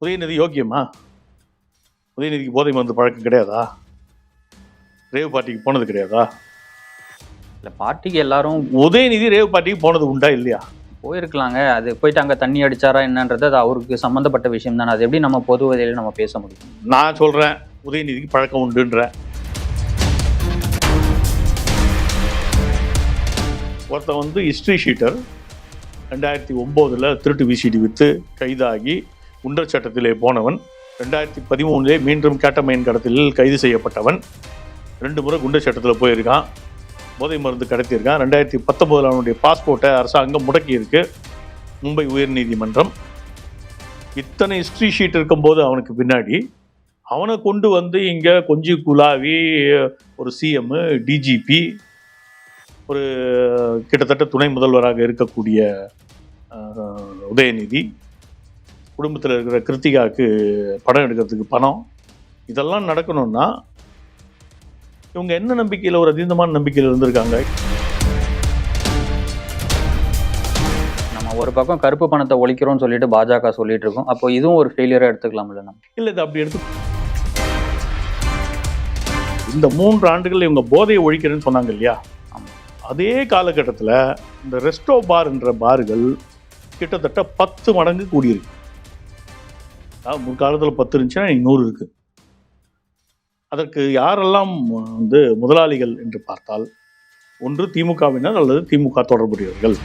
உதயநிதி யோக்கியமா? உதயநிதிக்கு போதை மருந்து பழக்கம் கிடையாதா? ரேவ் பார்ட்டிக்கு போனது கிடையாதா? இல்லை, பார்ட்டிக்கு எல்லாரும் உதயநிதி ரேவ் பார்ட்டிக்கு போனது உண்டா இல்லையா? போயிருக்கலாங்க. அது போயிட்டு அங்கே தண்ணி அடிச்சாரா என்னன்றது அது அவருக்கு சம்மந்தப்பட்ட விஷயம் தானே. அது எப்படி நம்ம பொது வழியில் நம்ம பேச முடியும்? நான் சொல்கிறேன், உதயநிதிக்கு பழக்கம் உண்டுன்ற. ஒருத்தன் வந்து ஹிஸ்ட்ரி ஷீட்டர் 2009 திருட்டு விசிடி விற்று கைதாகி குண்டர் சட்டத்திலே போனவன். 2013 மீண்டும் கேட்டமைன் கடத்தலில் கைது செய்யப்பட்டவன். 2 முறை குண்டர் சட்டத்தில் போயிருக்கான், போதை மருந்து கடத்தியிருக்கான். 2019 அவனுடைய பாஸ்போர்ட்டை அரசாங்கம் முடக்கியிருக்கு மும்பை உயர்நீதிமன்றம். இத்தனை ஹிஸ்ட்ரி ஷீட் இருக்கும்போது அவனுக்கு பின்னாடி அவனை கொண்டு வந்து இங்கே கொஞ்சி குலாவி ஒரு சிஎம், டிஜிபி, ஒரு கிட்டத்தட்ட துணை முதல்வராக இருக்கக்கூடிய உதயநிதி, குடும்பத்தில் இருக்கிற கிருத்திகாவுக்கு படம் எடுக்கிறதுக்கு பணம், இதெல்லாம் நடக்கணும்னா இவங்க என்ன நம்பிக்கையில், ஒரு அதீதமான நம்பிக்கையில் இருந்திருக்காங்க. நம்ம ஒரு பக்கம் கருப்பு பணத்தை ஒழிக்கிறோம்னு சொல்லிட்டு பாஜக சொல்லிட்டு இருக்கோம். அப்போ இதுவும் ஒரு ஃபெயிலியராக எடுத்துக்கலாம்ல நம்ம? இல்லை, இது அப்படி எடுத்து இந்த 3 ஆண்டுகள் இவங்க போதையை ஒழிக்கிறேன்னு சொன்னாங்க இல்லையா? அதே காலகட்டத்தில் இந்த ரெஸ்டோ பார் என்ற பார்கள் கிட்டத்தட்ட 10 மடங்கு கூடியிருக்கு. முற்காலத்தில் 10 இருந்துச்சுன்னா 100 இருக்கு. அதற்கு யாரெல்லாம் வந்து முதலாளிகள் என்று பார்த்தால், ஒன்று திமுகவினர் அல்லது திமுக தொடர்புடையவர்கள்.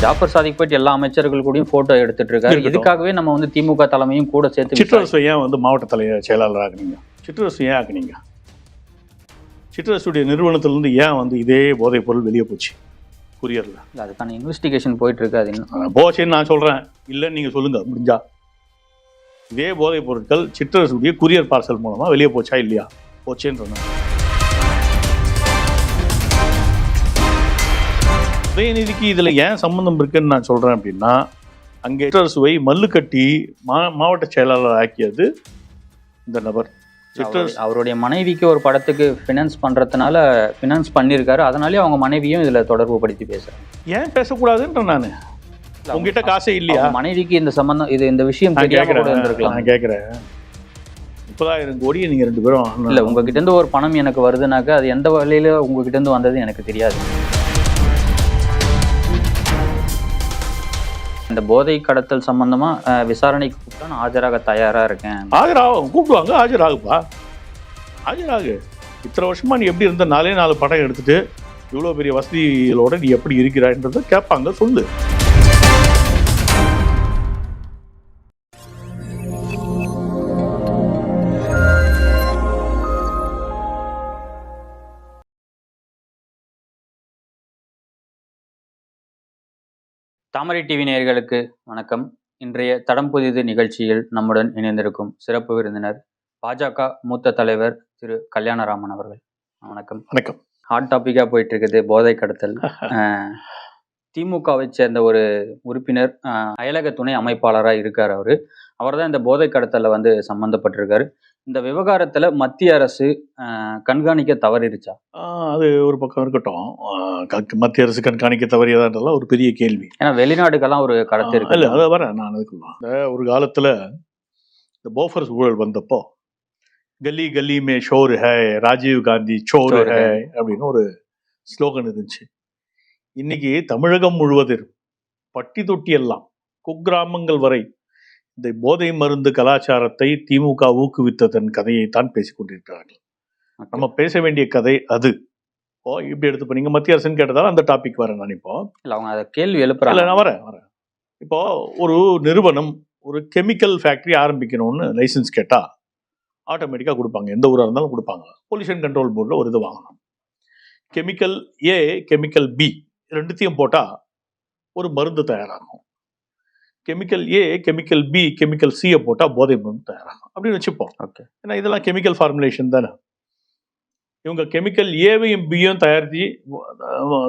ஜாஃபர் சாதிக் போயிட்டு எல்லா அமைச்சர்கள் கூடயும் போட்டோ எடுத்துட்டு இருக்காரு. இதுக்காகவே நம்ம வந்து திமுக தலைமையும் கூட சேர்த்து சிற்றரசு ஏன் வந்து மாவட்ட செயலாளர் ஆகுனீங்க? சிற்றரசு ஏன் ஆக்குனீங்க? சிற்றரசுடைய நிறுவனத்திலிருந்து ஏன் வந்து இதே போதைப் பொருள் வெளியே போச்சு குரியரில்? இல்லை, அதுக்கான இன்வெஸ்டிகேஷன் போயிட்டு இருக்கு. அது இன்னும் போச்சுன்னு நான் சொல்கிறேன். இல்லைன்னு நீங்கள் சொல்லுங்கள் முடிஞ்சா. இதே போதைப் பொருட்கள் சிற்றரசுடைய குரியர் பார்சல் மூலமாக வெளியே போச்சா இல்லையா? போச்சேன்னு. உதயநிதிக்கு இதில் ஏன் சம்மந்தம் இருக்குன்னு நான் சொல்கிறேன் அப்படின்னா, அங்கே சிற்றரசுவை மல்லு கட்டி மாவட்ட செயலாளர் ஆக்கியது இந்த நபர். அவருடைய மனைவிக்கு ஒரு படத்துக்கு ஃபினான்ஸ் பண்ணுறதுனால ஃபினான்ஸ் பண்ணியிருக்காரு. அதனாலே அவங்க மனைவியும் இதில் தொடர்பு படுத்தி பேசுகிறேன். ஏன் பேசக்கூடாதுன்ற நான் உங்ககிட்ட காசே இல்லையா? மனைவிக்கு இந்த சம்பந்தம், இந்த விஷயம் இருந்திருக்கலாம். நான் கேட்குறேன், 30,000 கோடியை நீங்கள் 2 பேரும் இல்லை, உங்ககிட்ட இருந்து ஒரு பணம் எனக்கு வருதுனாக்கா அது எந்த வகையில் உங்ககிட்ட இருந்து வந்தது எனக்கு தெரியாது. இந்த போதை கடத்தல் சம்பந்தமா விசாரணைக்கு கூப்பிட்டா நான் ஆஜராக தயாரா இருக்கேன். கூப்பிடுவாங்க, ஆஜராகுப்பா, ஆஜராகு. இத்தனை வருஷமா நீ எப்படி இருந்த 4 படம் எடுத்துட்டு இவ்வளோ பெரிய வசதிகளோட நீ எப்படி இருக்கிறாய்ன்றதை கேட்பாங்க, சொல்லு. தாமரை டிவி நேயர்களுக்கு வணக்கம். இன்றைய தடம் புதிது நிகழ்ச்சியில் நம்முடன் இணைந்திருக்கும் சிறப்பு விருந்தினர் பாஜக மூத்த தலைவர் திரு கல்யாணராமன் அவர்கள். வணக்கம். வணக்கம். ஹாட் டாபிக்கா போயிட்டு இருக்குது போதை கடத்தல். திமுகவை சேர்ந்த ஒரு உறுப்பினர் அயலக துணை அமைப்பாளராக இருக்கார். அவர் தான் இந்த போதை கடத்தலில் வந்து சம்மந்தப்பட்டிருக்காரு. இந்த விவகாரத்தில் மத்திய அரசு கண்காணிக்க தவறிருச்சா? அது ஒரு பக்கம் இருக்கட்டும். மத்திய அரசு கண்காணிக்க தவறியதான்றலாம் ஒரு பெரிய கேள்வி. ஏன்னா வெளிநாடுகள்லாம் ஒரு கடத்தி இருக்கு. இல்லை, அதை வரேன் நான். அதுக்குள்ள ஒரு காலத்தில் இந்த போஃபர்ஸ் ஊழல் வந்தப்போ கல்லி கல்லி மே ஷோர் ஹே, ராஜீவ் காந்தி சோர் ஹே அப்படின்னு ஒரு ஸ்லோகன் இருந்துச்சு. இன்னைக்கு தமிழகம் முழுவதும் பட்டி தொட்டி எல்லாம் குக்கிராமங்கள் வரை இந்த போதை மருந்து கலாச்சாரத்தை திமுக ஊக்குவித்ததன் கதையைத்தான் பேசிக் கொண்டிருக்கிறார்கள். நம்ம பேச வேண்டிய கதை அது. இப்படி எடுத்து பண்ணீங்க மத்திய அரசுன்னு கேட்டதால அந்த டாபிக் வரேன் நான். இப்போ இல்லை, அவங்க அதை கேள்வி எழுப்புறாங்க. நான் வரேன். இப்போ ஒரு நிறுவனம் ஒரு கெமிக்கல் ஃபேக்டரி ஆரம்பிக்கணும்னு லைசன்ஸ் கேட்டால் ஆட்டோமேட்டிக்காக கொடுப்பாங்க. எந்த ஊராக இருந்தாலும் கொடுப்பாங்க. பொல்யூஷன் கண்ட்ரோல் போர்டில் ஒரு இது வாங்கணும். கெமிக்கல் ஏ, கெமிக்கல் பி ரெண்டுத்தையும் போட்டால் ஒரு மருந்து தயாராகும். கெமிக்கல் ஏ, கெமிக்கல் பி, கெமிக்கல் சியை போட்டால் போதை மருந்து தயாராகும் அப்படின்னு வச்சுப்போம். ஓகே, ஏன்னா இதெல்லாம் கெமிக்கல் ஃபார்முலேஷன் தானே. இவங்க கெமிக்கல் ஏவையும் பியும் தயாரித்து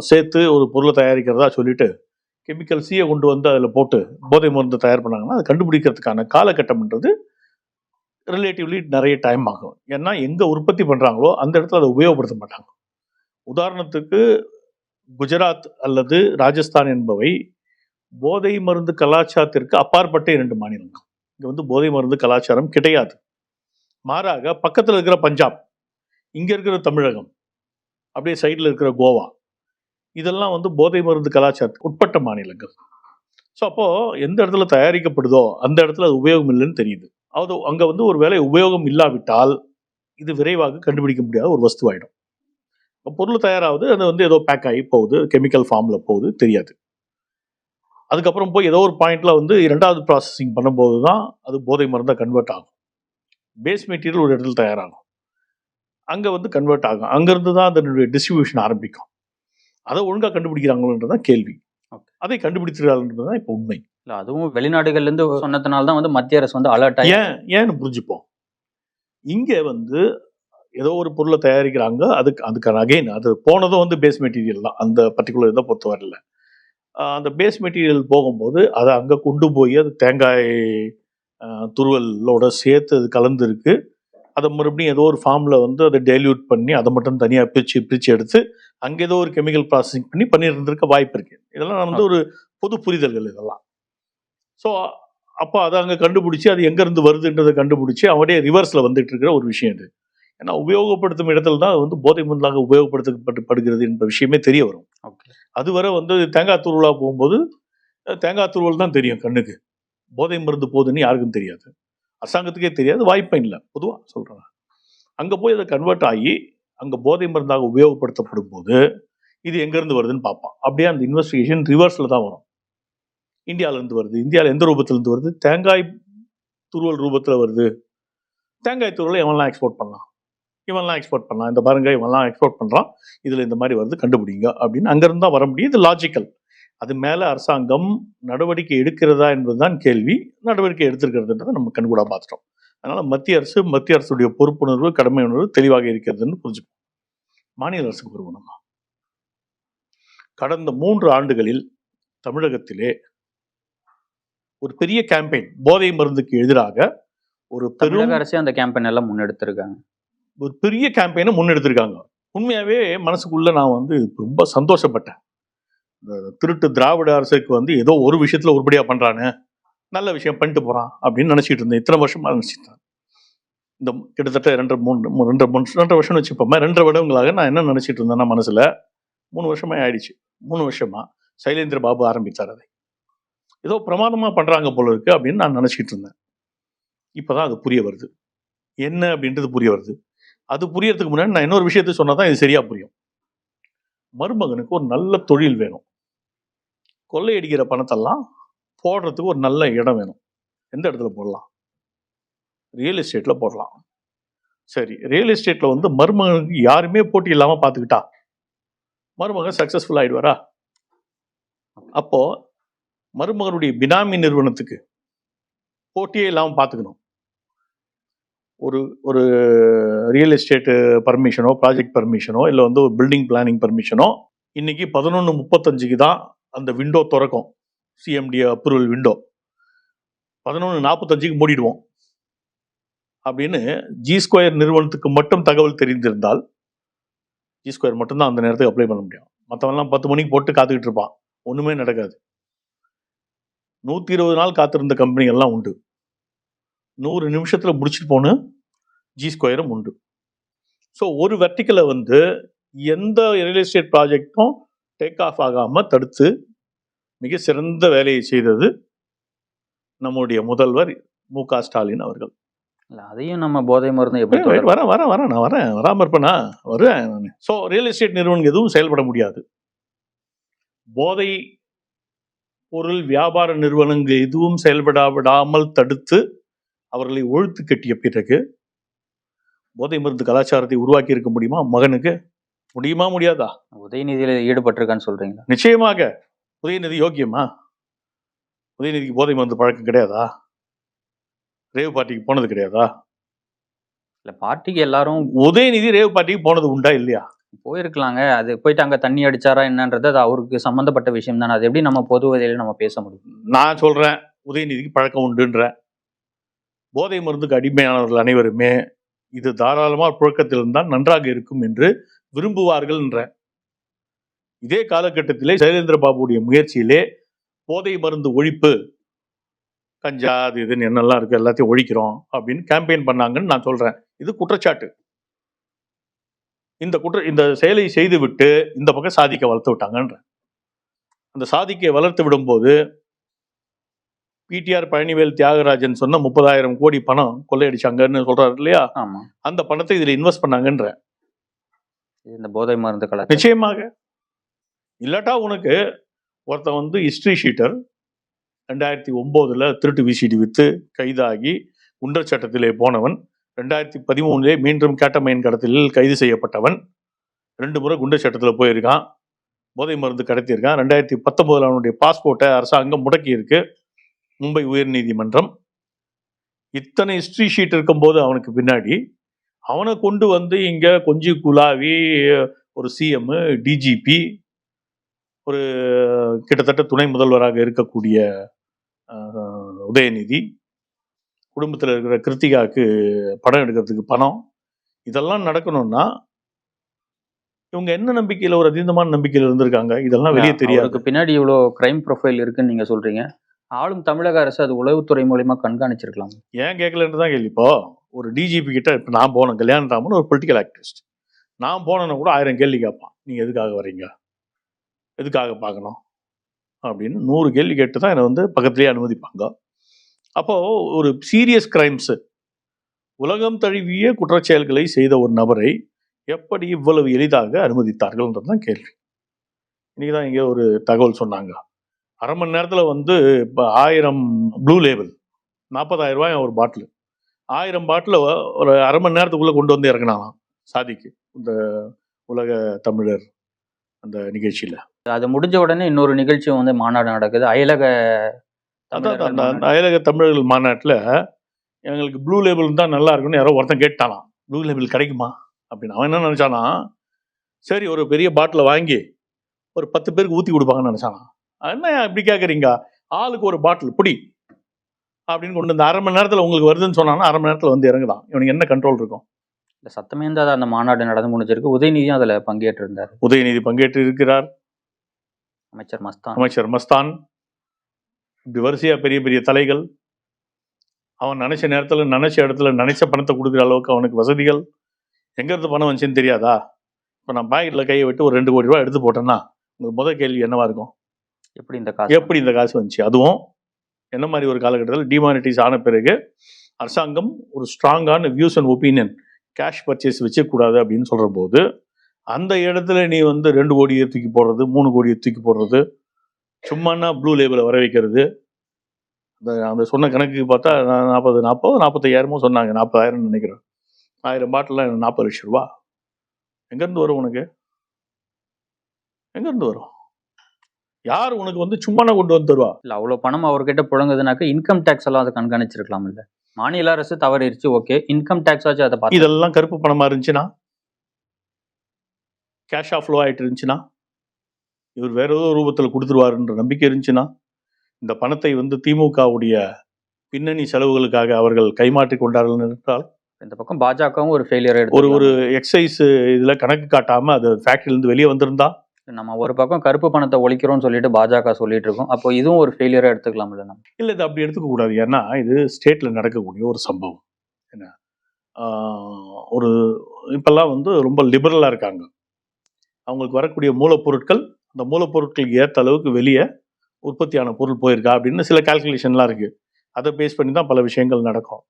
சேர்த்து ஒரு பொருளை தயாரிக்கிறதா சொல்லிட்டு கெமிக்கல் சியை கொண்டு வந்து அதில் போட்டு போதை மருந்து தயார் பண்ணாங்கன்னா அது கண்டுபிடிக்கிறதுக்கான காலகட்டம்ன்றது ரிலேட்டிவ்லி நிறைய டைம் ஆகும். ஏன்னா எங்கே உற்பத்தி பண்ணுறாங்களோ அந்த இடத்துல அதை உபயோகப்படுத்த மாட்டாங்க. உதாரணத்துக்கு குஜராத் அல்லது ராஜஸ்தான் என்பவை போதை மருந்து கலாச்சாரத்திற்கு அப்பாற்பட்ட 2 மாநிலங்கள். இங்க வந்து போதை மருந்து கலாச்சாரம் கிடையாது. மாறாக பக்கத்துல இருக்கிற பஞ்சாப், இங்க இருக்கிற தமிழகம், அப்படியே சைடுல இருக்கிற கோவா, இதெல்லாம் வந்து போதை மருந்து கலாச்சாரத்துக்கு உட்பட்ட மாநிலங்கள். ஸோ அப்போ எந்த இடத்துல தயாரிக்கப்படுதோ அந்த இடத்துல அது உபயோகம் இல்லைன்னு தெரியுது. அது அங்க வந்து ஒரு வேளை உபயோகம் இல்லாவிட்டால் இது விரைவாக கண்டுபிடிக்க முடியாத ஒரு வஸ்துவாயிடும். பொருள் தயாராகுது, அது வந்து ஏதோ பேக் ஆகி போகுது, கெமிக்கல் ஃபார்ம்ல போகுது, தெரியாது. அதுக்கப்புறம் போய் ஏதோ ஒரு பாயிண்ட்ல வந்து 2வது ப்ராசஸிங் பண்ணும்போது தான் அது போதை மருந்தாக கன்வெர்ட் ஆகும். பேஸ் மெட்டீரியல் ஒரு இடத்துல தயாராகும், அங்க வந்து கன்வெர்ட் ஆகும், அங்கிருந்து தான் அதனுடைய டிஸ்ட்ரிபியூஷன் ஆரம்பிக்கும். அதை ஒழுங்கா கண்டுபிடிக்கிறாங்களன்றதான் கேள்வி. அதை கண்டுபிடிச்சிருக்காங்கன்றதுதான் இப்போ உண்மை. இல்ல அதுவும் வெளிநாடுகள்ல இருந்து சொன்னதுனால தான் வந்து மத்திய அரசு வந்து அலர்ட் ஆகி ஏன்னு புரிஞ்சுப்போம். இங்க வந்து ஏதோ ஒரு பொருளை தயாரிக்கிறாங்க, அதுக்கான அகைன் அது போனதும் வந்து பேஸ் மெட்டீரியல் தான். அந்த பர்டிகுலர் இதை பொறுத்தவரையில் அந்த பேஸ் மெட்டீரியல் போகும்போது அதை அங்கே கொண்டு போய் அது தேங்காய் துருவலோட சேர்த்து அது கலந்துருக்கு. அதை மறுபடியும் ஏதோ ஒரு ஃபார்மில் வந்து அதை டைல்யூட் பண்ணி அதை மட்டும் தனியாக பிரித்து எடுத்து அங்கே ஏதோ ஒரு கெமிக்கல் ப்ராசஸிங் பண்ணி பண்ணியிருந்திருக்க வாய்ப்பு இருக்கு. இதெல்லாம் வந்து ஒரு பொது புரிதல்கள் இதெல்லாம். ஸோ அப்போ அதை அங்கே கண்டுபிடிச்சி அது எங்கேருந்து வருதுன்றதை கண்டுபிடிச்சி அவனே ரிவர்ஸில் வந்துட்டு இருக்கிற ஒரு விஷயம் இது. ஏன்னா உபயோகப்படுத்தும் இடத்துல தான் வந்து போதை மருந்தாக உபயோகப்படுத்தப்படுகிறது என்ற விஷயமே தெரிய வரும். அதுவரை வந்து தேங்காய் துருவலா போகும்போது தேங்காய் துருவல் தான் தெரியும் கண்ணுக்கு, போதை மருந்து போகுதுன்னு யாருக்கும் தெரியாது, அரசாங்கத்துக்கே தெரியாது, வாய்ப்பும் இல்லை. பொதுவாக சொல்கிறேன், அங்கே போய் அதை கன்வெர்ட் ஆகி அங்கே போதை மருந்தாக உபயோகப்படுத்தப்படும் போது இது எங்கேருந்து வருதுன்னு பார்ப்பான். அப்படியே அந்த இன்வெஸ்டிகேஷன் ரிவர்ஸில் தான் வரும். இந்தியாவிலேருந்து வருது, இந்தியாவில் எந்த ரூபத்திலேருந்து வருது, தேங்காய் துருவல் ரூபத்தில் வருது. தேங்காய் துருவலை எவன்லாம் எக்ஸ்போர்ட் பண்ணலாம், இவன்லாம் எக்ஸ்போர்ட் பண்ணலாம், இந்த பாருங்க இவன்லாம் எக்ஸ்போர்ட் பண்ணுறான், இதில் இந்த மாதிரி வருது கண்டுபிடிங்க அப்படின்னு அங்கேருந்து தான் வர முடியும். இது லாஜிக்கல். அது மேலே அரசாங்கம் நடவடிக்கை எடுக்கிறதா என்பதுதான் கேள்வி. நடவடிக்கை எடுத்திருக்கிறதுன்றதை நம்ம கண்கூடாக பார்த்துட்டோம். அதனால் மத்திய அரசுடைய பொறுப்புணர்வு, கடமை உணர்வு தெளிவாக இருக்கிறதுன்னு புரிஞ்சுப்போம். மாநில அரசுக்கு வருவோம். கடந்த 3 ஆண்டுகளில் தமிழகத்திலே ஒரு பெரிய கேம்பெயின் போதை மருந்துக்கு எதிராக ஒரு பெரும் அரசு அந்த கேம்பெயின் எல்லாம் முன்னெடுத்திருக்காங்க. ஒரு பெரிய கேம்பெயினை முன்னெடுத்திருக்காங்க. உண்மையாவே மனசுக்குள்ள நான் வந்து ரொம்ப சந்தோஷப்பட்டேன். இந்த திருட்டு திராவிட அரசுக்கு வந்து ஏதோ ஒரு விஷயத்துல உருப்படியா பண்றானு, நல்ல விஷயம் பண்ணிட்டு போறான் அப்படின்னு நினைச்சிட்டு இருந்தேன். இத்தனை வருஷமா நினைச்சிட்டேன். இந்த கிட்டத்தட்ட 2 வருஷம் வச்சுப்போமே, 2 வருடங்களாக நான் என்ன நினைச்சிட்டு இருந்தேன்னா மனசுல 3 வருஷமா ஆயிடுச்சு. 3 வருஷமா சைலேந்திர பாபு ஆரம்பித்தார். அதை ஏதோ பிரமாதமா பண்றாங்க போல இருக்கு அப்படின்னு நான் நினைச்சிட்டு இருந்தேன். இப்பதான் அது புரிய வருது, என்ன அப்படின்றது புரிய வருது. அது புரியறதுக்கு முன்னாடி நான் இன்னொரு விஷயத்த சொன்னாதான் இது சரியா புரியும். மருமகனுக்கு ஒரு நல்ல தொழில் வேணும், கொள்ளையடிக்கிற பணத்தெல்லாம் போடுறதுக்கு ஒரு நல்ல இடம் வேணும். எந்த இடத்துல போடலாம்? ரியல் எஸ்டேட்ல போடலாம். சரி, ரியல் எஸ்டேட்ல வந்து மருமகனுக்கு யாருமே போட்டி இல்லாம பார்த்துக்கிட்டா மருமகன் சக்சஸ்ஃபுல் ஆயிடுவாரா? அப்போ மருமகனுடைய பினாமி நிறுவனத்துக்கு போட்டியே இல்லாமல் பார்த்துக்கணும். ஒரு ரியல் எஸ்டேட் பர்மிஷனோ, ப்ராஜெக்ட் பர்மிஷனோ, இல்லை வந்து ஒரு பில்டிங் பிளானிங் பர்மிஷனோ இன்னைக்கு 11:35 தான் அந்த விண்டோ திறக்கும். சிஎம்டி அப்ரூவல் விண்டோ 11:45 மூடிடுவோம் அப்படின்னு G2 நிறுவனத்துக்கு மட்டும் தகவல் தெரிந்திருந்தால் G2 மட்டும்தான் அந்த நேரத்துக்கு அப்ளை பண்ண முடியும். மற்றவெல்லாம் 10 மணிக்கு போட்டு காத்துக்கிட்டு இருப்பான், ஒண்ணுமே நடக்காது. 120 நாள் காத்திருந்த கம்பெனி எல்லாம் உண்டு. 100 நிமிஷத்துல முடிச்சுட்டு போன G2 உண்டு. ஸோ ஒரு வெர்டிக்கலை வந்து எந்த ரியல் எஸ்டேட் ப்ராஜெக்டும் டேக் ஆஃப் ஆகாம தடுத்து மிக சிறந்த வேலையை செய்தது நம்முடைய முதல்வர் மு.க. ஸ்டாலின் அவர்கள். அதையும் நம்ம போதை மருந்து எப்படி வராம இருப்பேனா? வருவேன். ஸோ ரியல் எஸ்டேட் நிறுவனம் எதுவும் செயல்பட முடியாது. போதை பொருள் வியாபார நிறுவனங்கள் எதுவும் செயல்படாமல் தடுத்து அவர்களை ஒழித்து கட்டிய பிறகு போதை மருந்து கலாச்சாரத்தை உருவாக்கி இருக்க முடியுமா? மகனுக்கு முடியுமா? முடியாதா? உதயநிதியில ஈடுபட்டிருக்கான்னு சொல்றீங்களா? நிச்சயமாக. உதயநிதி யோக்கியமா? உதயநிதிக்கு போதை மருந்து பழக்கம் கிடையாதா? ரேவ் பார்ட்டிக்கு போனது கிடையாதா? இல்ல, பார்ட்டிக்கு எல்லாரும் உதயநிதி ரேவ் பார்ட்டிக்கு போனது உண்டா இல்லையா? போயிருக்கலாங்க. அது போயிட்டு அங்க தண்ணி அடிச்சாரா என்னன்றது அது அவருக்கு சம்பந்தப்பட்ட விஷயம் தானே. அது எப்படி நம்ம பொது வகையில நம்ம பேச முடியும்? நான் சொல்றேன், உதயநிதிக்கு பழக்கம் உண்டுன்ற. போதை மருந்துக்கு அடிமையானவர்கள் அனைவருமே இது தாராளமா புழக்கத்தில் இருந்தால் நன்றாக இருக்கும் என்று விரும்புவார்கள் என்ற இதே காலகட்டத்திலே சைலேந்திர பாபுடைய முயற்சியிலே போதை மருந்து ஒழிப்பு, கஞ்சா அது இதுன்னு என்னெல்லாம் இருக்கு எல்லாத்தையும் ஒழிக்கிறோம் அப்படின்னு கேம்பெயின் பண்ணாங்கன்னு நான் சொல்றேன். இது குற்றச்சாட்டு. இந்த செயலை செய்துவிட்டு இந்த பக்கம் சாதிக்க வளர்த்து விட்டாங்கன்ற. அந்த சாதிக்கை வளர்த்து விடும்போது பிடிஆர் பழனிவேல் தியாகராஜன் சொன்ன 30,000 கோடி பணம் கொள்ளையடிச்சாங்கன்னு சொல்றாரு இல்லையா, ஆமா. அந்த பணத்தை இதுல இன்வெஸ்ட் பண்ணாங்கன்ற. இந்த போதை மருந்து நிச்சயமாக. இல்லாட்டா உனக்கு ஒருத்தன் வந்து ஹிஸ்டரி ஷீட்டர் 2009 திருட்டு விசிடி வித்து கைதாகி குண்டர் சட்டத்திலே போனவன், 2013 மீண்டும் கேட்டமைன் கடத்தலில் கைது செய்யப்பட்டவன், 2 முறை குண்டர் சட்டத்தில் போயிருக்கான், போதை மருந்து கடத்தியிருக்கான். 2019 அவனுடைய பாஸ்போர்ட்டை அரசாங்கம் முடக்கி இருக்கு மும்பை உயர்நீதிமன்றம். இத்தனை ஹிஸ்டரி ஷீட் இருக்கும்போது அவனுக்கு பின்னாடி அவனை கொண்டு வந்து இங்க கொஞ்சி குலாவி ஒரு சிஎம், டிஜிபி, ஒரு கிட்டத்தட்ட துணை முதல்வராக இருக்கக்கூடிய உதயநிதி, குடும்பத்தில் இருக்கிற கிருத்திகாவுக்கு படம் எடுக்கிறதுக்கு பணம், இதெல்லாம் நடக்கணும்னா இவங்க என்ன நம்பிக்கையில, ஒரு அதீதமான நம்பிக்கையில இருந்திருக்காங்க, இதெல்லாம் வெளியே தெரியாது. பின்னாடி இவ்வளோ கிரைம் ப்ரொஃபைல் இருக்குன்னு நீங்க சொல்றீங்க. ஆளும் தமிழக அரசு அது உளவுத்துறை மூலமா கண்காணிச்சிருக்கலாம். ஏன் கேட்கலன்னு தான் கேள்வி. இப்போ ஒரு டிஜிபி கிட்ட இப்போ நான் போனேன், கல்யாணராமன் ஒரு பொலிட்டிக்கல் ஆக்டிவிஸ்ட், நான் போனேன்னா கூட 1000 கேள்வி கேட்பான். நீங்க எதுக்காக வர்றீங்க, எதுக்காக பார்க்கணும் அப்படின்னு 100 கேள்வி கேட்டு தான் என்னை வந்து பக்கத்துலேயே அனுமதிப்பாங்க. அப்போ ஒரு சீரியஸ் கிரைம்ஸ், உலகம் தழுவிய குற்றச்செயல்களை செய்த ஒரு நபரை எப்படி இவ்வளவு எளிதாக அனுமதித்தார்கள்ன்றது தான் கேள்வி. இன்னைக்கு தான் இங்கே ஒரு தகவல் சொன்னாங்க, அரை மணி நேரத்தில் வந்து இப்போ 1000 ப்ளூ லேபிள் 40,000 ரூபாய் ஒரு பாட்டில், 1000 பாட்டில் ஒரு அரை மணி நேரத்துக்குள்ளே கொண்டு வந்து இறங்கினாலாம் சாதிக்கு, இந்த உலக தமிழர் அந்த நிகழ்ச்சியில். அது முடிஞ்ச உடனே இன்னொரு நிகழ்ச்சி வந்து மாநாடு நடக்குது, அயலக தமிழர்கள் மாநாட்டில். எங்களுக்கு ப்ளூ லேபிள் தான் நல்லா இருக்குன்னு யாரோ ஒருத்தன் கேட்டாலாம், ப்ளூ லேபிள் கிடைக்குமா அப்படின்னு. அவன் என்ன நினச்சானா, சரி ஒரு பெரிய பாட்டிலை வாங்கி ஒரு 10 பேருக்கு ஊற்றி கொடுப்பாங்கன்னு நினச்சானா. என்ன இப்படி கேட்குறீங்க, ஆளுக்கு ஒரு பாட்டில் பிடி அப்படின்னு கொண்டு வந்து அரை மணி நேரத்தில் உங்களுக்கு வருதுன்னு சொன்னாங்கன்னா அரை மணி நேரத்தில் வந்து இறங்குதான். இவனுக்கு என்ன கண்ட்ரோல் இருக்கும்? இந்த சத்தமே இருந்தால் அந்த மாநாடு நடந்து முடிஞ்சிருக்கு. உதயநிதியும் அதில் பங்கேற்று இருந்தார். உதயநிதி பங்கேற்று இருக்கிறார், அமைச்சர் மஸ்தான், இப்படி வரிசையா பெரிய பெரிய தலைகள். அவன் நினைச்ச நேரத்தில் நினைச்ச இடத்துல நினைச்ச பணத்தை கொடுக்குற அளவுக்கு அவனுக்கு வசதிகள். எங்கேருந்து பணம் வந்துச்சுன்னு தெரியாதா? இப்போ நான் பாக்கெட்டில் கையை விட்டு ஒரு 2 கோடி ரூபாய் எடுத்து போட்டேன்னா உங்களுக்கு முதல் கேள்வி என்னவா இருக்கும்? எப்படி இந்த காசு வந்துச்சு? அதுவும் என்ன மாதிரி ஒரு காலகட்டத்தில் டிமானிட்டைஸ் ஆன பிறகு அரசாங்கம் ஒரு ஸ்ட்ராங்கான views and opinion, cash purchase வச்சக்கூடாது அப்படின்னு சொல்கிற போது அந்த இடத்துல நீ வந்து 2 கோடியை தூக்கி போடுறது, 3 கோடியை தூக்கி போடுறது, சும்மானா ப்ளூ லேபிளை வர வைக்கிறது. அந்த சொன்ன கணக்குக்கு பார்த்தா 45,000 சொன்னாங்க, 40,000 நினைக்கிறேன். 1000 பாட்டிலாம் 40 லட்சம் ரூபா. எங்கேருந்து வரும் உனக்கு? எங்கேருந்து வரும்? யார் உனக்கு வந்து சும்மானா கொண்டு வந்து தருவா? இல்லை, அவ்வளோ பணம் அவர்கிட்ட புழங்குதுனாக்க இன்கம் டேக்ஸ் எல்லாம் அதை கண்காணிச்சிருக்கலாம். இல்லை, மாநில அரசு தவறிடுச்சு, ஓகே, இன்கம் டேக்ஸ் ஆச்சு அதை பார்த்து. இதெல்லாம் கருப்பு பணமாக இருந்துச்சுன்னா, கேஷ் ஆஃப் ஃப்ளோ ஆகிட்டு இருந்துச்சுன்னா, இவர் வேற ஏதோ ரூபத்தில் கொடுத்துருவாருன்ற நம்பிக்கை இருந்துச்சுன்னா, இந்த பணத்தை வந்து திமுகவுடைய பின்னணி செலவுகளுக்காக அவர்கள் கைமாற்றி கொண்டார்கள் என்றால், இந்த பக்கம் பாஜகவும் ஒரு ஃபெயிலியர் ஒரு எக்ஸைஸ் இதில் கணக்கு காட்டாமல் அது ஃபேக்ட்ரியிலேருந்து வெளியே வந்திருந்தா, நம்ம ஒரு பக்கம் கருப்பு பணத்தை ஒழிக்கிறோம்னு சொல்லிட்டு பாஜக சொல்லிட்டு இருக்கோம். அப்போ இதுவும் ஒரு ஃபெயிலியராக எடுத்துக்கலாம்ல நம்ம? இல்லை, இது அப்படி எடுத்துக்க கூடாது. ஏன்னா இது ஸ்டேட்டில் நடக்கக்கூடிய ஒரு சம்பவம். என்ன ஒரு இப்பெல்லாம் வந்து ரொம்ப லிபரலாக இருக்காங்க. அவங்களுக்கு வரக்கூடிய மூலப்பொருட்கள், அந்த மூலப்பொருட்களுக்கு ஏற்ற அளவுக்கு வெளியே உற்பத்தியான பொருள் போயிருக்கா அப்படின்னு சில கால்குலேஷன்லாம் இருக்குது. அதை பேஸ் பண்ணி தான் பல விஷயங்கள் நடக்கும்.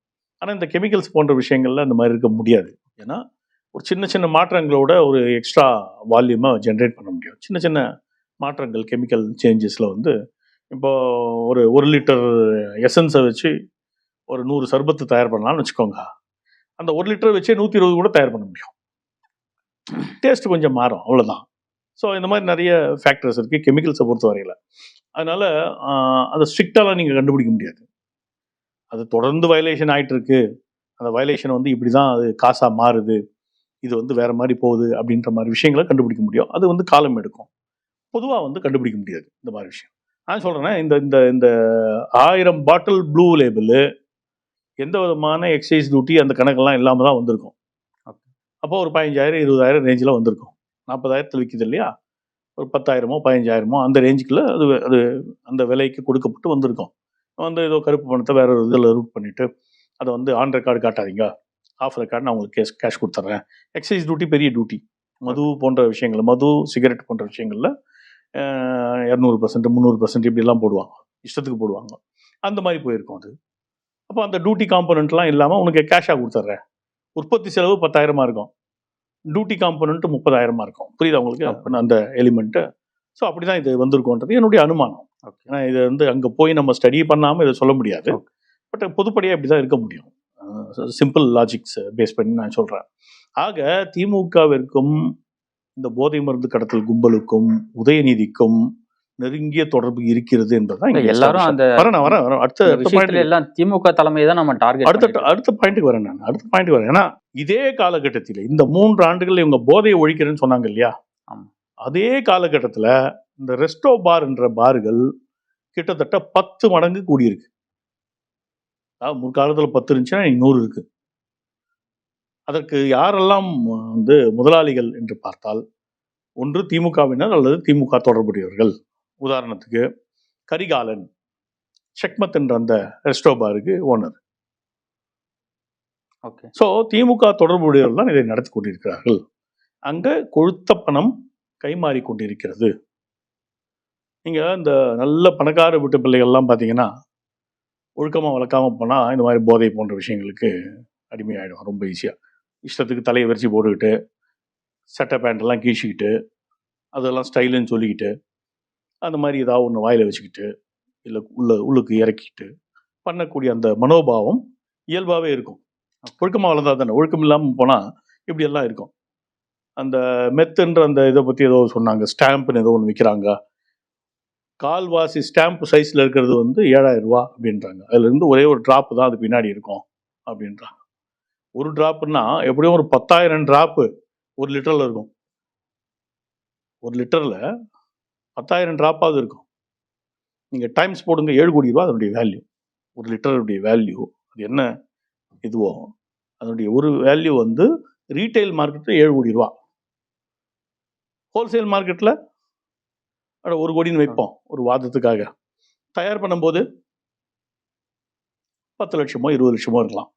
ஆனால் இந்த கெமிக்கல்ஸ் போன்ற விஷயங்கள்ல இந்த மாதிரி இருக்க முடியாது. ஏன்னா ஒரு சின்ன சின்ன மாற்றங்களோட ஒரு எக்ஸ்ட்ரா வால்யூமை ஜென்ரேட் பண்ண முடியும். சின்ன சின்ன மாற்றங்கள் கெமிக்கல் சேஞ்சஸில் வந்து இப்போது ஒரு லிட்டர் எசன்ஸை வச்சு ஒரு 100 சர்பத்து தயார் பண்ணலாம்னு வச்சுக்கோங்க. அந்த 1 லிட்டர் வச்சே 120 கூட தயார் பண்ண முடியும். டேஸ்ட் கொஞ்சம் மாறும், அவ்வளோதான். ஸோ இந்த மாதிரி நிறைய ஃபேக்டர்ஸ் இருக்குது கெமிக்கல்ஸை பொறுத்த வரையில். அதனால் அதை ஸ்ட்ரிக்டாலாம் நீங்கள் கண்டுபிடிக்க முடியாது. அது தொடர்ந்து வயலேஷன் ஆகிட்டு இருக்கு, அந்த வயலேஷன் வந்து இப்படி தான் அது காசாக மாறுது, இது வந்து வேறு மாதிரி போகுது அப்படின்ற மாதிரி விஷயங்களை கண்டுபிடிக்க முடியும். அது வந்து காலம் எடுக்கும். பொதுவாக வந்து கண்டுபிடிக்க முடியாது இந்த மாதிரி விஷயம். நான் சொல்கிறேன்னா இந்த இந்த இந்த 1000 பாட்டில் ப்ளூ லேபிள் எந்த விதமான எக்ஸைஸ் டியூட்டி அந்த கணக்கெல்லாம் இல்லாமல் தான் வந்திருக்கும். அப்போ ஒரு 15,000 20,000 ரேஞ்சில் வந்திருக்கும். 40,000 விற்கிது இல்லையா? ஒரு 10,000மோ 15,000மோ அந்த ரேஞ்சுக்குள்ள அது அது அந்த விலைக்கு கொடுக்கப்பட்டு வந்திருக்கும். வந்து ஏதோ கருப்பு பணத்தை வேற ஒரு இதில் ரூட் பண்ணிட்டு அதை வந்து ஆன் ரெக்கார்டு காட்டாதீங்க, ஆஃப் ரெக்கார்டு நான் உங்களுக்கு கேஷ் கொடுத்துட்றேன். எக்ஸைஸ் டியூட்டி பெரிய டியூட்டி. மது போன்ற விஷயங்கள், மது சிகரெட் போன்ற விஷயங்கள்ல 200% 300% இப்படிலாம் போடுவாங்க, இஷ்டத்துக்கு போடுவாங்க. அந்த மாதிரி போயிருக்கும் அது. அப்போ அந்த டியூட்டி காம்பனண்ட்லாம் இல்லாமல் உனக்கு கேஷாக கொடுத்துட்றேன். உற்பத்தி செலவு 10,000 இருக்கும், டியூட்டி காம்பனண்ட் 30,000 இருக்கும். புரியுதா உங்களுக்கு அந்த எலிமெண்ட்டு? ஸோ அப்படி தான் இது வந்திருக்கும்ன்றது என்னுடைய அனுமானம். ஏன்னா இது வந்து அங்கே போய் நம்ம ஸ்டடி பண்ணாமல் இதை சொல்ல முடியாது. பட் பொதுப்படியாக இப்படி தான் இருக்க முடியும். சிம்பிள் லாஜிக்ஸ் பேஸ் பண்ணி நான் சொல்கிறேன். ஆக திமுகவிற்கும் இந்த போதை மருந்து கடத்தல் கும்பலுக்கும் உதயநிதிக்கும் நெருங்கிய தொடர்பு இருக்கிறது என்பதுதான் எல்லாரும் அந்த அடுத்த எல்லாம் திமுக தலைமை தான் நம்ம டார்கெட். அடுத்த பாயிண்ட்டுக்கு வரேன் நான். அடுத்த பாயிண்ட்டுக்கு வரேன். ஏன்னா இதே காலகட்டத்தில் இந்த 3 ஆண்டுகள் இவங்க போதையை ஒழிக்கிறேன்னு சொன்னாங்க இல்லையா? அதே காலகட்டத்தில் இந்த ரெஸ்டோ பார் என்ற பார்கள் கிட்டத்தட்ட 10 மடங்கு கூடியிருக்கு. அதாவது முற்காலத்தில் 10 இருந்துச்சுன்னா 100 இருக்கு. அதற்கு யாரெல்லாம் வந்து முதலாளிகள் என்று பார்த்தால், ஒன்று திமுகவினர் அல்லது திமுக தொடர்புடையவர்கள். உதாரணத்துக்கு கரிகாலன், செக்மத் என்ற அந்த ரெஸ்டோ பாருக்கு ஓனர். ஸோ திமுக தொடர்புடையவர்கள் தான் இதை நடத்தி கொண்டிருக்கிறார்கள். அங்க கொழுத்த பணம் கைமாறி கொண்டிருக்கிறது. நீங்க இந்த நல்ல பணக்கார வீட்டு பிள்ளைகள்லாம் பார்த்தீங்கன்னா, ஒழுக்கமாக வளர்க்காம போனால் இந்த மாதிரி போதை போன்ற விஷயங்களுக்கு அடிமையாயிடும் ரொம்ப ஈஸியாக. இஷ்டத்துக்கு தலையை விரிச்சு போட்டுக்கிட்டு, சட்டை பேண்ட்டெல்லாம் கீழ்ச்சிக்கிட்டு, அதெல்லாம் ஸ்டைலுன்னு சொல்லிக்கிட்டு, அந்த மாதிரி ஏதாவது ஒன்று வாயில் வச்சுக்கிட்டு, இல்லை உள்ளுக்கு இறக்கிட்டு பண்ணக்கூடிய அந்த மனோபாவம் இயல்பாகவே இருக்கும். ஒழுக்கமாக வளர்ந்தா தானே. ஒழுக்கம் இல்லாமல் போனால் இப்படியெல்லாம் இருக்கும். அந்த மெத்துன்ற அந்த இதை பற்றி ஏதோ சொன்னாங்க, ஸ்டாம்ப்னு ஏதோ ஒன்று விற்கிறாங்க. கால்வாசி ஸ்டாம்ப் சைஸில் இருக்கிறது வந்து 7,000 ரூபா அப்படின்றாங்க. அதுலேருந்து ஒரே ஒரு ட்ராப்பு தான் அது பின்னாடி இருக்கும் அப்படின்றாங்க. ஒரு ட்ராப்புன்னா எப்படியும் ஒரு 10,000 ட்ராப்பு 1 லிட்டரில் இருக்கும். 1 லிட்டரில் 10,000 ட்ராப்பாவது இருக்கும். நீங்கள் டைம்ஸ் போடுங்க, 7 கோடி ரூபா அதனுடைய வேல்யூ. 1 லிட்டருடைய வேல்யூ அது என்ன இதுவோ அதனுடைய ஒரு வேல்யூ வந்து ரீட்டைல் மார்க்கெட்டில் 7 கோடி ரூபா. ஹோல்சேல் மார்க்கெட்டில் 1 கோடின்னு வைப்போம் ஒரு வாதத்துக்காக. தயார் பண்ணும்போது 10 லட்சமோ 20 லட்சமோ இருக்கலாம்.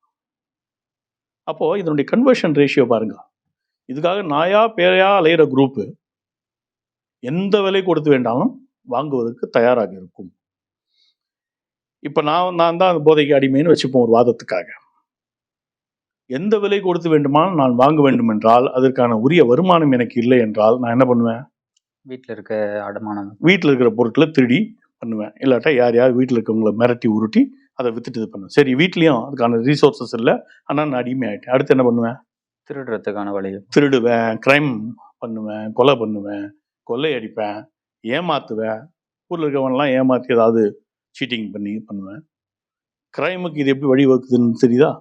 அப்போது இதனுடைய கன்வர்ஷன் ரேஷியோ பாருங்க. இதுக்காக நாயா பேரையா அலையிற குரூப்பு எந்த விலை கொடுத்து வேண்டாலும் வாங்குவதற்கு தயாராக இருக்கும். இப்போ நான் தான் போதைக்கு அடிமைன்னு வச்சுப்போம் ஒரு வாதத்துக்காக. எந்த விலை கொடுத்து வேண்டுமானால் நான் வாங்க வேண்டும் என்றால் அதற்கான உரிய வருமானம் எனக்கு இல்லை என்றால் நான் என்ன பண்ணுவேன்? வீட்டில் இருக்க அடமானம், வீட்டில் இருக்கிற பொருட்களை திருடி பண்ணுவேன். இல்லாட்டா யார் வீட்டில் இருக்கவங்களை மிரட்டி உருட்டி அதை வித்துட்டு இது பண்ணுவேன். சரி, வீட்லேயும் அதுக்கான ரீசோர்ஸஸ் இல்லை, ஆனால் நான் அடிமை ஆகிட்டேன். அடுத்து என்ன பண்ணுவேன்? திருடுறதுக்கான வழி. திருடுவேன், கிரைம் பண்ணுவேன், கொலை பண்ணுவேன், கொள்ளை அடிப்பேன், ஏமாத்துவேன். ஊரில் இருக்கவனெல்லாம் ஏமாற்றி ஏதாவது சீட்டிங் பண்ணி பண்ணுவேன். கிரைமுக்கு இது எப்படி வழிவகுக்குதுன்னு தெரியுதா?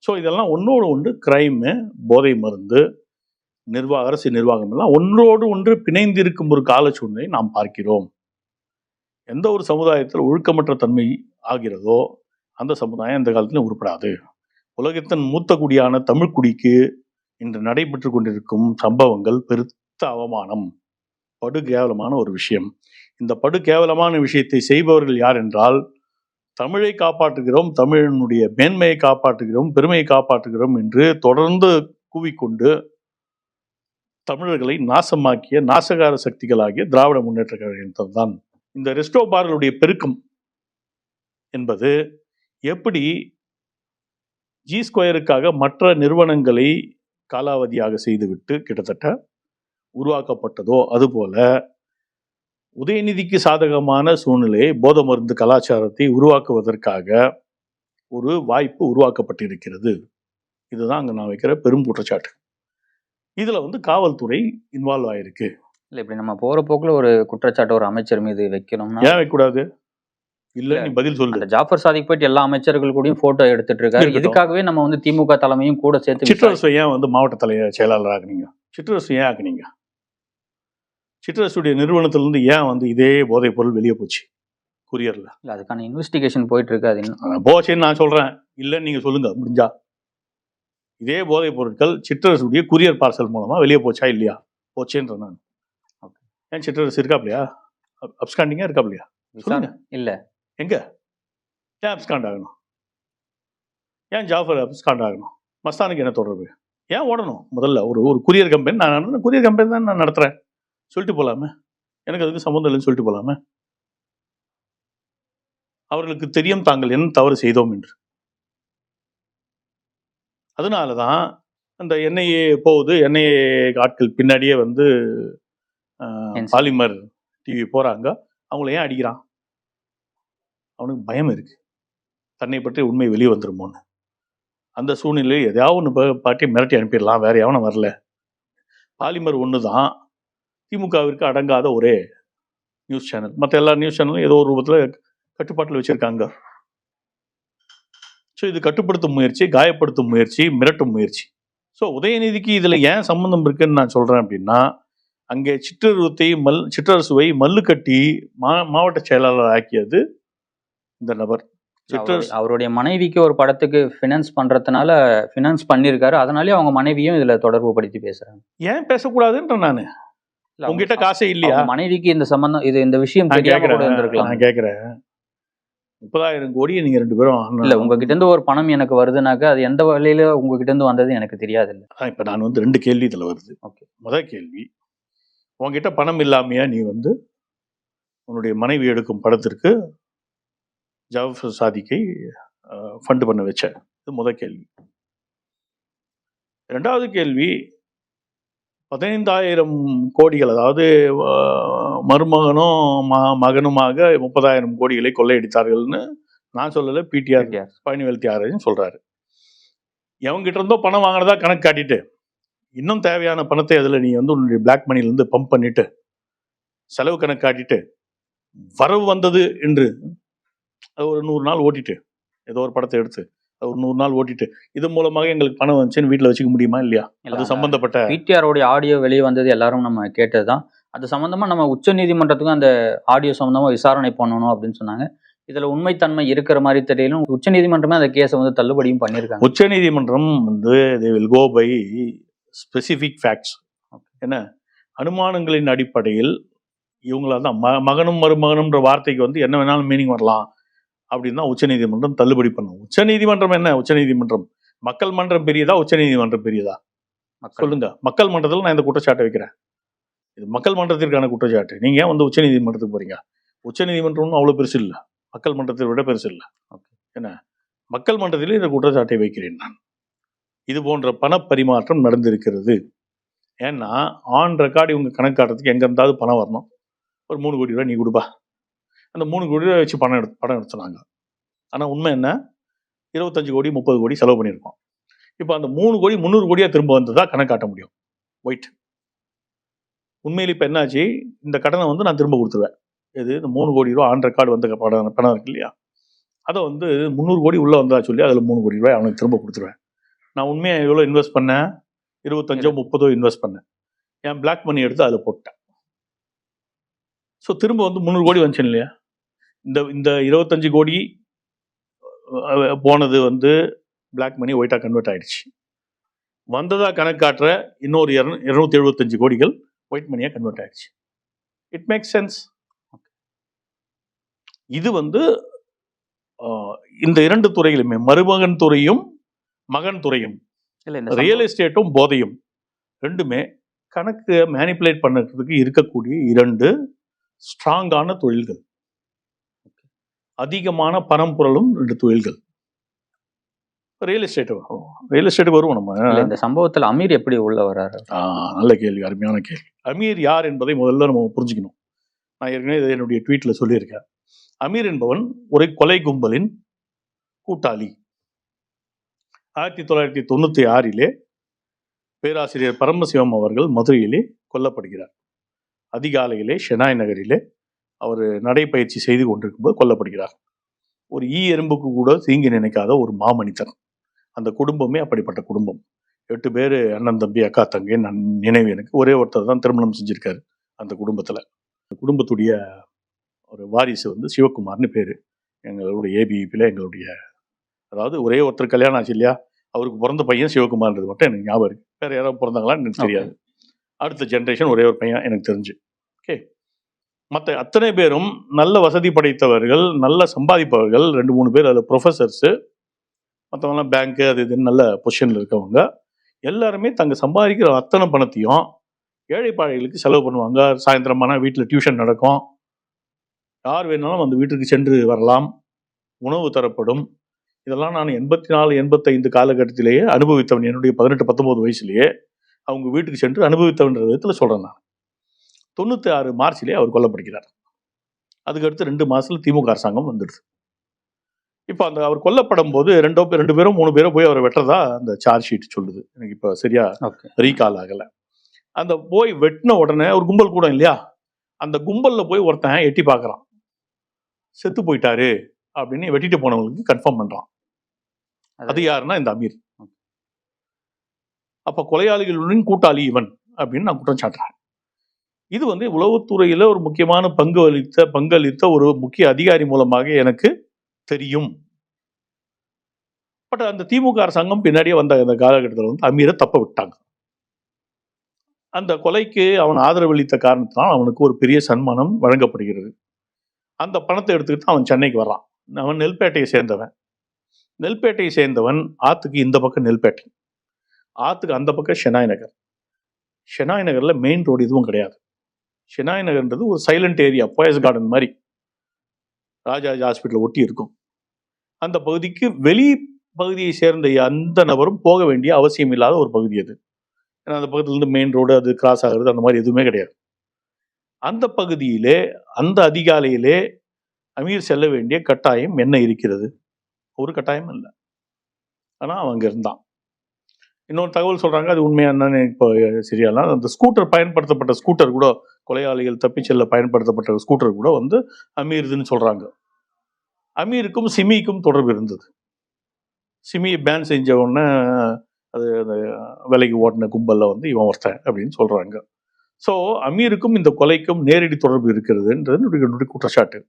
ஸோ இதெல்லாம் ஒன்றோடு ஒன்று கிரைமு, போதை மருந்து, அரசு நிர்வாகம் எல்லாம் ஒன்றோடு ஒன்று பிணைந்திருக்கும் ஒரு கால சூழ்நிலை நாம் பார்க்கிறோம். எந்த ஒரு சமுதாயத்தில் ஒழுக்கமற்ற தன்மை ஆகிறதோ அந்த சமுதாயம் இந்த காலத்திலும் உருப்படாது. உலகத்தின் மூத்த குடியான தமிழ் குடிக்கு இன்று நடைபெற்று கொண்டிருக்கும் சம்பவங்கள் பெருத்த அவமானம், படு கேவலமான ஒரு விஷயம். இந்த படு கேவலமான விஷயத்தை செய்பவர்கள் யார் என்றால், தமிழை காப்பாற்றுகிறோம், தமிழனுடைய மேன்மையை காப்பாற்றுகிறோம், பெருமையை காப்பாற்றுகிறோம் என்று தொடர்ந்து கூவிக்கொண்டு தமிழர்களை நாசமாக்கிய நாசகார சக்திகளாகிய திராவிட முன்னேற்ற கழகம் தான். இந்த ரெஸ்டோ பார்களுடைய பெருக்கம் என்பது எப்படி G2க்காக மற்ற நிறுவனங்களை காலாவதியாக செய்துவிட்டு கிட்டத்தட்ட உருவாக்கப்பட்டதோ அதுபோல உதயநிதிக்கு சாதகமான சூழ்நிலையை, போதை மருந்து கலாச்சாரத்தை உருவாக்குவதற்காக ஒரு வாய்ப்பு உருவாக்கப்பட்டிருக்கிறது. இதுதான் அங்கே நான் வைக்கிற பெரும் குற்றச்சாட்டு. இதுல வந்து காவல்துறை இன்வால்வ் ஆயிருக்கு. இல்லை, இப்படி நம்ம போற போக்குல ஒரு குற்றச்சாட்டு ஒரு அமைச்சர் மீது வைக்கணும்னா ஏன் வைக்கக்கூடாது? இல்ல, நீ பதில் சொல்லு. ஜாஃபர் சாதிக் போயிட்டு எல்லா அமைச்சர்கள் கூடயும் போட்டோ எடுத்துட்டு இருக்காரு. இதுக்காகவே நம்ம வந்து திமுக தலைமையும் கூட சேர்த்து சிற்றரசு ஏன் வந்து மாவட்ட செயலாளர் ஆக்குனீங்க? சிற்றரசு ஏன் ஆக்குனீங்க? சிற்றரசுடைய நிறுவனத்திலிருந்து ஏன் வந்து இதே போதைப் பொருள் வெளியே போச்சு குரியர்ல? இல்ல, அதுக்கான இன்வெஸ்டிகேஷன் போயிட்டு இருக்கு. அது போச்சேன்னு நான் சொல்றேன். இல்லைன்னு நீங்க சொல்லுங்க முடிஞ்சா. இதே போதைப் பொருட்கள் சிற்றரசுடைய குரியர் பார்சல் மூலமா வெளியே போச்சா இல்லையா? போச்சேன்ற நான். ஏன் சிற்றரசு இருக்காப்லையா? அப்ஸ்காண்டிங்கா இருக்காப்லையா? சொல்லுங்க. இல்ல. எங்க? ஏன் அப்ஸ்காண்ட் ஆகணும்? ஏன் ஜாஃபர் அப்ஸ்காண்ட் ஆகணும்? மஸ்தானுக்கு என்ன தொடர்பு? ஏன் ஓடணும்? முதல்ல ஒரு குரியர் கம்பெனி, நான் குரியர் கம்பெனி தான் நான் நடத்துகிறேன் சொல்லிட்டு போகலாமே. எனக்கு அதுக்கு சம்மந்தம் இல்லைன்னு சொல்லிட்டு போகலாமே. அவர்களுக்கு தெரியும் தாங்கள் என்ன தவறு செய்தோம் என்று. அதனால தான் அந்த என்ஐஏ போகுது, என்ஐஏ ஆட்கள் பின்னாடியே வந்து பாலிமர் டிவி போகிறாங்க. அவங்கள ஏன் அடிக்கிறான்? அவனுக்கு பயம் இருக்கு, தன்னை பற்றி உண்மை வெளியே வந்துருமோன்னு. அந்த சூழ்நிலையில் எதையாவது ஒன்று பாட்டி மிரட்டி அனுப்பிடலாம், வேற எவனும் வரல. பாலிமர் ஒன்று தான் திமுகவிற்கு அடங்காத ஒரே நியூஸ் சேனல். மற்ற எல்லா நியூஸ் சேனலும் ஏதோ ஒரு ரூபத்தில் கட்டுப்பாட்டில் வச்சிருக்காங்க. ஸோ இது கட்டுப்படுத்தும் முயற்சி, காயப்படுத்தும் முயற்சி, மிரட்டும் முயற்சி. ஸோ உதயநிதிக்கு இதில் ஏன் சம்பந்தம் இருக்குன்னு நான் சொல்கிறேன் அப்படின்னா, அங்கே சிற்றரசுவை மல்லு கட்டி மாவட்ட செயலாளர் ஆக்கியது இந்த நபர். அவருடைய மனைவிக்கு ஒரு படத்துக்கு ஃபினான்ஸ் பண்றதுனால ஃபினான்ஸ் பண்ணியிருக்காரு. அதனாலே அவங்க மனைவியும் இதுல தொடர்பு படுத்தி பேசுறாங்க. ஏன் பேசக்கூடாதுன்ற நான் உங்ககிட்ட காசே இல்லையா? மனைவிக்கு இந்த சம்பந்தம், இந்த விஷயம் தெரியாம கூட இருந்திருக்கலாம். நான் கேட்கிறேன், 30,000 கோடியை நீங்க 2 பேரும் இல்ல, உங்ககிட்ட இருந்து ஒரு பணம் எனக்கு வருதுனாக்கா அது எந்த வகையில உங்ககிட்ட இருந்து வந்தது எனக்கு தெரியாது. இல்ல இப்ப நான் வந்து 2 கேள்வி இதுல வருது. முதல் கேள்வி, உங்ககிட்ட பணம் இல்லாமையா நீ வந்து உன்னுடைய மனைவி எடுக்கும் படத்திற்கு ஜாஃபர் சாதிக்கை ஃபண்ட் பண்ண வச்ச? இது முதல் கேள்வி. இரண்டாவது கேள்வி, 15,000 கோடிகள், அதாவது மருமகனும் மகனுமாக 30,000 கோடிகளை கொள்ளையடித்தார்கள்னு நான் சொல்லலை, பிடிஆர் பழனிவேல் தியாகராஜன் சொல்றாரு. எவங்கிட்ட இருந்தோ பணம் வாங்கினதா கணக்கு காட்டிட்டு இன்னும் தேவையான பணத்தை அதில் நீ வந்து உன்னுடைய பிளாக் மணிலேருந்து பம்ப் பண்ணிட்டு செலவு கணக்கு காட்டிட்டு வரவு வந்தது என்று அது ஒரு 100 நாள் ஓட்டிட்டு, ஏதோ ஒரு படத்தை எடுத்து ஒரு 100 நாள் ஓட்டிட்டு இது மூலமாக எங்களுக்கு பணம் வந்துச்சுன்னு வீட்டில் வச்சுக்க முடியுமா இல்லையா? அது சம்பந்தப்பட்ட பிடிஆரோடைய ஆடியோ வெளியே வந்தது எல்லாரும் நம்ம கேட்டதுதான். அது சம்பந்தமா நம்ம உச்ச நீதிமன்றத்துக்கும் அந்த ஆடியோ சம்பந்தமா விசாரணை பண்ணணும் அப்படின்னு சொன்னாங்க. இதுல உண்மைத்தன்மை இருக்கிற மாதிரி தெரியலும் உச்ச நீதிமன்றமே அந்த கேஸை வந்து தள்ளுபடியும் பண்ணியிருக்காங்க. உச்ச நீதிமன்றம் வந்து they will go by specific facts. என்ன அனுமானங்களின் அடிப்படையில் இவங்களா தான் மகனும் மருமகனும்ன்ற வார்த்தைக்கு வந்து என்ன வேணாலும் மீனிங் வரலாம் அப்படின்னு தான் உச்ச நீதிமன்றம் தள்ளுபடி பண்ணும். உச்ச நீதிமன்றம் என்ன? உச்ச நீதிமன்றம் மக்கள் மன்றம் பெரியதா, உச்ச நீதிமன்றம் பெரியதா? சொல்லுங்க. மக்கள் மன்றத்தில் நான் இந்த குற்றச்சாட்டை வைக்கிறேன். இது மக்கள் மன்றத்திற்கான குற்றச்சாட்டு. நீங்க ஏன் வந்து உச்ச நீதிமன்றத்துக்கு போறீங்க? உச்ச நீதிமன்றம்னு அவ்வளவு பெருசு இல்லை, மக்கள் மன்றத்தை விட பெருசு இல்லை. என்ன மக்கள் மன்றத்திலே இந்த குற்றச்சாட்டை வைக்கிறேன் நான். இது போன்ற பணப்பரிமாற்றம் நடந்திருக்கிறது. ஏன்னா ஆன் ரெக்கார்டு இவங்க கணக்கு காட்டுறதுக்கு எங்க இருந்தாவது பணம் வரணும். ஒரு 3 கோடி ரூபாய் நீ கொடுப்பா, அந்த 3 கோடி ரூபாய் வச்சு படம் எடுத்துனாங்க. ஆனால் உண்மை என்ன? 25 கோடி 30 கோடி செலவு பண்ணியிருக்கோம். இப்போ அந்த 3 கோடி 300 கோடியாக திரும்ப வந்ததா கணக்கு காட்ட முடியும். ஒயிட் உண்மையில் இப்போ என்னாச்சு, இந்த கடனை வந்து நான் திரும்ப கொடுத்துருவேன். இது இந்த 3 கோடி ரூபா ஆன் ரெக்கார்டு வந்த பணம் இருக்கு இல்லையா, அதை வந்து 300 கோடி உள்ளே வந்ததா சொல்லி அதில் 3 கோடி ரூபாய் அவனுக்கு திரும்ப கொடுத்துருவேன். நான் உண்மையாக எவ்வளோ இன்வெஸ்ட் பண்ணேன்? 25 30 இன்வெஸ்ட் பண்ணேன். என் பிளாக் மணி எடுத்து அதில் போட்டேன். ஸோ திரும்ப வந்து 300 கோடி வந்துச்சு இல்லையா? இந்த 25 கோடி போனது வந்து பிளாக் மணி ஒயிட்டாக கன்வெர்ட் ஆயிடுச்சு. வந்ததா கணக்கு காட்டுற இன்னொரு 275 கோடிகள் ஒயிட் மணியாக கன்வெர்ட் ஆயிடுச்சு. It makes sense. இது வந்து இந்த 2 துறையிலுமே, மருமகன் துறையும் மகன் துறையும், ரியல் எஸ்டேட்டும் போதையும், ரெண்டுமே கணக்கு மேனிப்புலேட் பண்ணுறதுக்கு இருக்கக்கூடிய 2 ஸ்ட்ராங்கான தொழில்கள். அதிகமான பணம் புரளும் 2 தொழில்கள். ரியல் எஸ்டேட்டுக்கு வருவோம் நம்ம. இந்த சம்பவத்தில் அமீர் எப்படி உள்ள வர்றாரு? நல்ல கேள்வி, அருமையான கேள்வி. அமீர் யார் என்பதை முதல்ல நம்ம புரிஞ்சுக்கணும். நான் ஏற்கனவே என்னுடைய ட்வீட்டில் சொல்லியிருக்கேன். அமீர் என்பவன் ஒரு கொலை கும்பலின் கூட்டாளி. 1996 பேராசிரியர் பரமசிவம் அவர்கள் மதுரையிலே கொல்லப்படுகிறார். அதிகாலையிலே ஷெனாய் நகரிலே அவர் நடைப்பயிற்சி செய்து கொண்டிருக்கும்போது கொல்லப்படுகிறார். ஒரு எறும்புக்கு கூட தீங்கி நினைக்காத ஒரு மாமனிதன். அந்த குடும்பமே அப்படிப்பட்ட குடும்பம். 8 பேர் அண்ணன் தம்பி அக்கா தங்கை. நான் நினைவு எனக்கு ஒரே ஒருத்தர் தான் திருமணம் செஞ்சிருக்காரு அந்த குடும்பத்தில். அந்த குடும்பத்துடைய ஒரு வாரிசு வந்து சிவகுமார்னு பேர். எங்களுடைய ஏபிவிபியில் எங்களுடைய, அதாவது ஒரே ஒருத்தர் கல்யாணம் ஆச்சு இல்லையா, அவருக்கு பிறந்த பையன் சிவகுமார்ன்றது மட்டும் எனக்கு ஞாபகம் இருக்குது. வேறு யாராவது பிறந்தாங்களான்னு எனக்கு தெரியாது. அடுத்த ஜென்ரேஷன் ஒரே ஒரு பையன் எனக்கு தெரிஞ்சு. ஓகே. மற்ற அத்தனை பேரும் நல்ல வசதி படைத்தவர்கள், நல்ல சம்பாதிப்பவர்கள், 2-3 பேர் அதில் ப்ரொஃபஸர்ஸு, மற்றவங்களாம் பேங்க்கு அது இதுன்னு நல்ல பொசிஷனில் இருக்கவங்க. எல்லாருமே தங்க சம்பாதிக்கிற அத்தனை பணத்தையும் ஏழை பாழைகளுக்கு செலவு பண்ணுவாங்க. சாயந்தரமான வீட்டில் டியூஷன் நடக்கும், யார் வேணாலும் அந்த வீட்டுக்கு சென்று வரலாம், உணவு தரப்படும். இதெல்லாம் நான் 84-85 காலகட்டத்திலேயே அனுபவித்தவன். என்னுடைய 18-19 வயசுலேயே அவங்க வீட்டுக்கு சென்று அனுபவித்தவன்ற விதத்தில் சொல்கிறேன் நான். 96 மார்ச்லேயே அவர் கொல்லப்படுகிறார். அதுக்கடுத்து 2 மாதத்தில் திமுக அரசாங்கம் வந்துடுது. இப்போ அந்த அவர் கொல்லப்படும் போது 2 பேரோ 3 பேரோ போய் அவரை வெட்டுறதா அந்த சார்ஜ் ஷீட் சொல்லுது. எனக்கு இப்போ சரியா ரீகால் ஆகலை. அந்த போய் வெட்டின உடனே ஒரு கும்பல் கூட இல்லையா, அந்த கும்பலில் போய் ஒருத்தன் எட்டி பார்க்குறான், செத்து போயிட்டாரு அப்படின்னு வெட்டிட்டு போனவங்களுக்கு கன்ஃபார்ம் பண்ணுறான். அது யாருன்னா இந்த அமீர். அப்போ கொலையாளிகளுடன் கூட்டாளி இவன் அப்படின்னு நான் குற்றம் சாட்டுறேன். இது உளவுத்துறையில் ஒரு முக்கியமான பங்களித்த ஒரு முக்கிய அதிகாரி மூலமாக எனக்கு தெரியும். பட் அந்த திமுக அரசாங்கம் பின்னாடியே வந்த அந்த காலகட்டத்தில் அமீரை தப்ப விட்டாங்க. அந்த கொலைக்கு அவன் ஆதரவளித்த காரணத்தினால் அவனுக்கு ஒரு பெரிய சன்மானம் வழங்கப்படுகிறது. அந்த பணத்தை எடுத்துக்கிட்டு அவன் சென்னைக்கு வர்றான். அவன் நெல்பேட்டையை சேர்ந்தவன். ஆத்துக்கு இந்த பக்கம் நெல்பேட்டை, ஆத்துக்கு அந்த பக்கம் ஷெனாய் நகர். ஷெனாய் நகரில் மெயின் ரோடு எதுவும் கிடையாது. ஷெனாய் நகர்ன்றது ஒரு சைலண்ட் ஏரியா, போயஸ் கார்டன் மாதிரி, ராஜாஜி ஹாஸ்பிட்டல் ஒட்டி இருக்கும். அந்த பகுதிக்கு வெளி பகுதியை சேர்ந்த அந்த நபரும் போக வேண்டிய அவசியம் இல்லாத ஒரு பகுதி அது. ஏன்னா அந்த பக்கத்துலேருந்து மெயின் ரோடு அது கிராஸ் ஆகிறது அந்த மாதிரி எதுவுமே கிடையாது. அந்த பகுதியிலே அந்த அதிகாலையிலே அமீர் செல்ல வேண்டிய கட்டாயம் என்ன இருக்கிறது? ஒரு கட்டாயம் இல்லை. ஆனால் அவன் அங்கே இருந்தான். இன்னொரு தகவல் சொல்கிறாங்க, அது உண்மையா என்னன்னு இப்போ சரியாலாம். அந்த ஸ்கூட்டர் பயன்படுத்தப்பட்ட ஸ்கூட்டர் கூட, கொலையாளிகள் தப்பிச் செல்ல பயன்படுத்தப்பட்ட ஸ்கூட்டர் கூட அமீர்துன்னு சொல்கிறாங்க. அமீருக்கும் சிமிக்கும் தொடர்பு இருந்தது. சிமியை பேன் செஞ்ச உடனே அது விலைக்கு ஓட்டின கும்பலில் இவன் ஒருத்தன் அப்படின்னு சொல்கிறாங்க. ஸோ அமீருக்கும் இந்த கொலைக்கும் நேரடி தொடர்பு இருக்கிறதுன்றது என்னுடைய குற்றச்சாட்டு.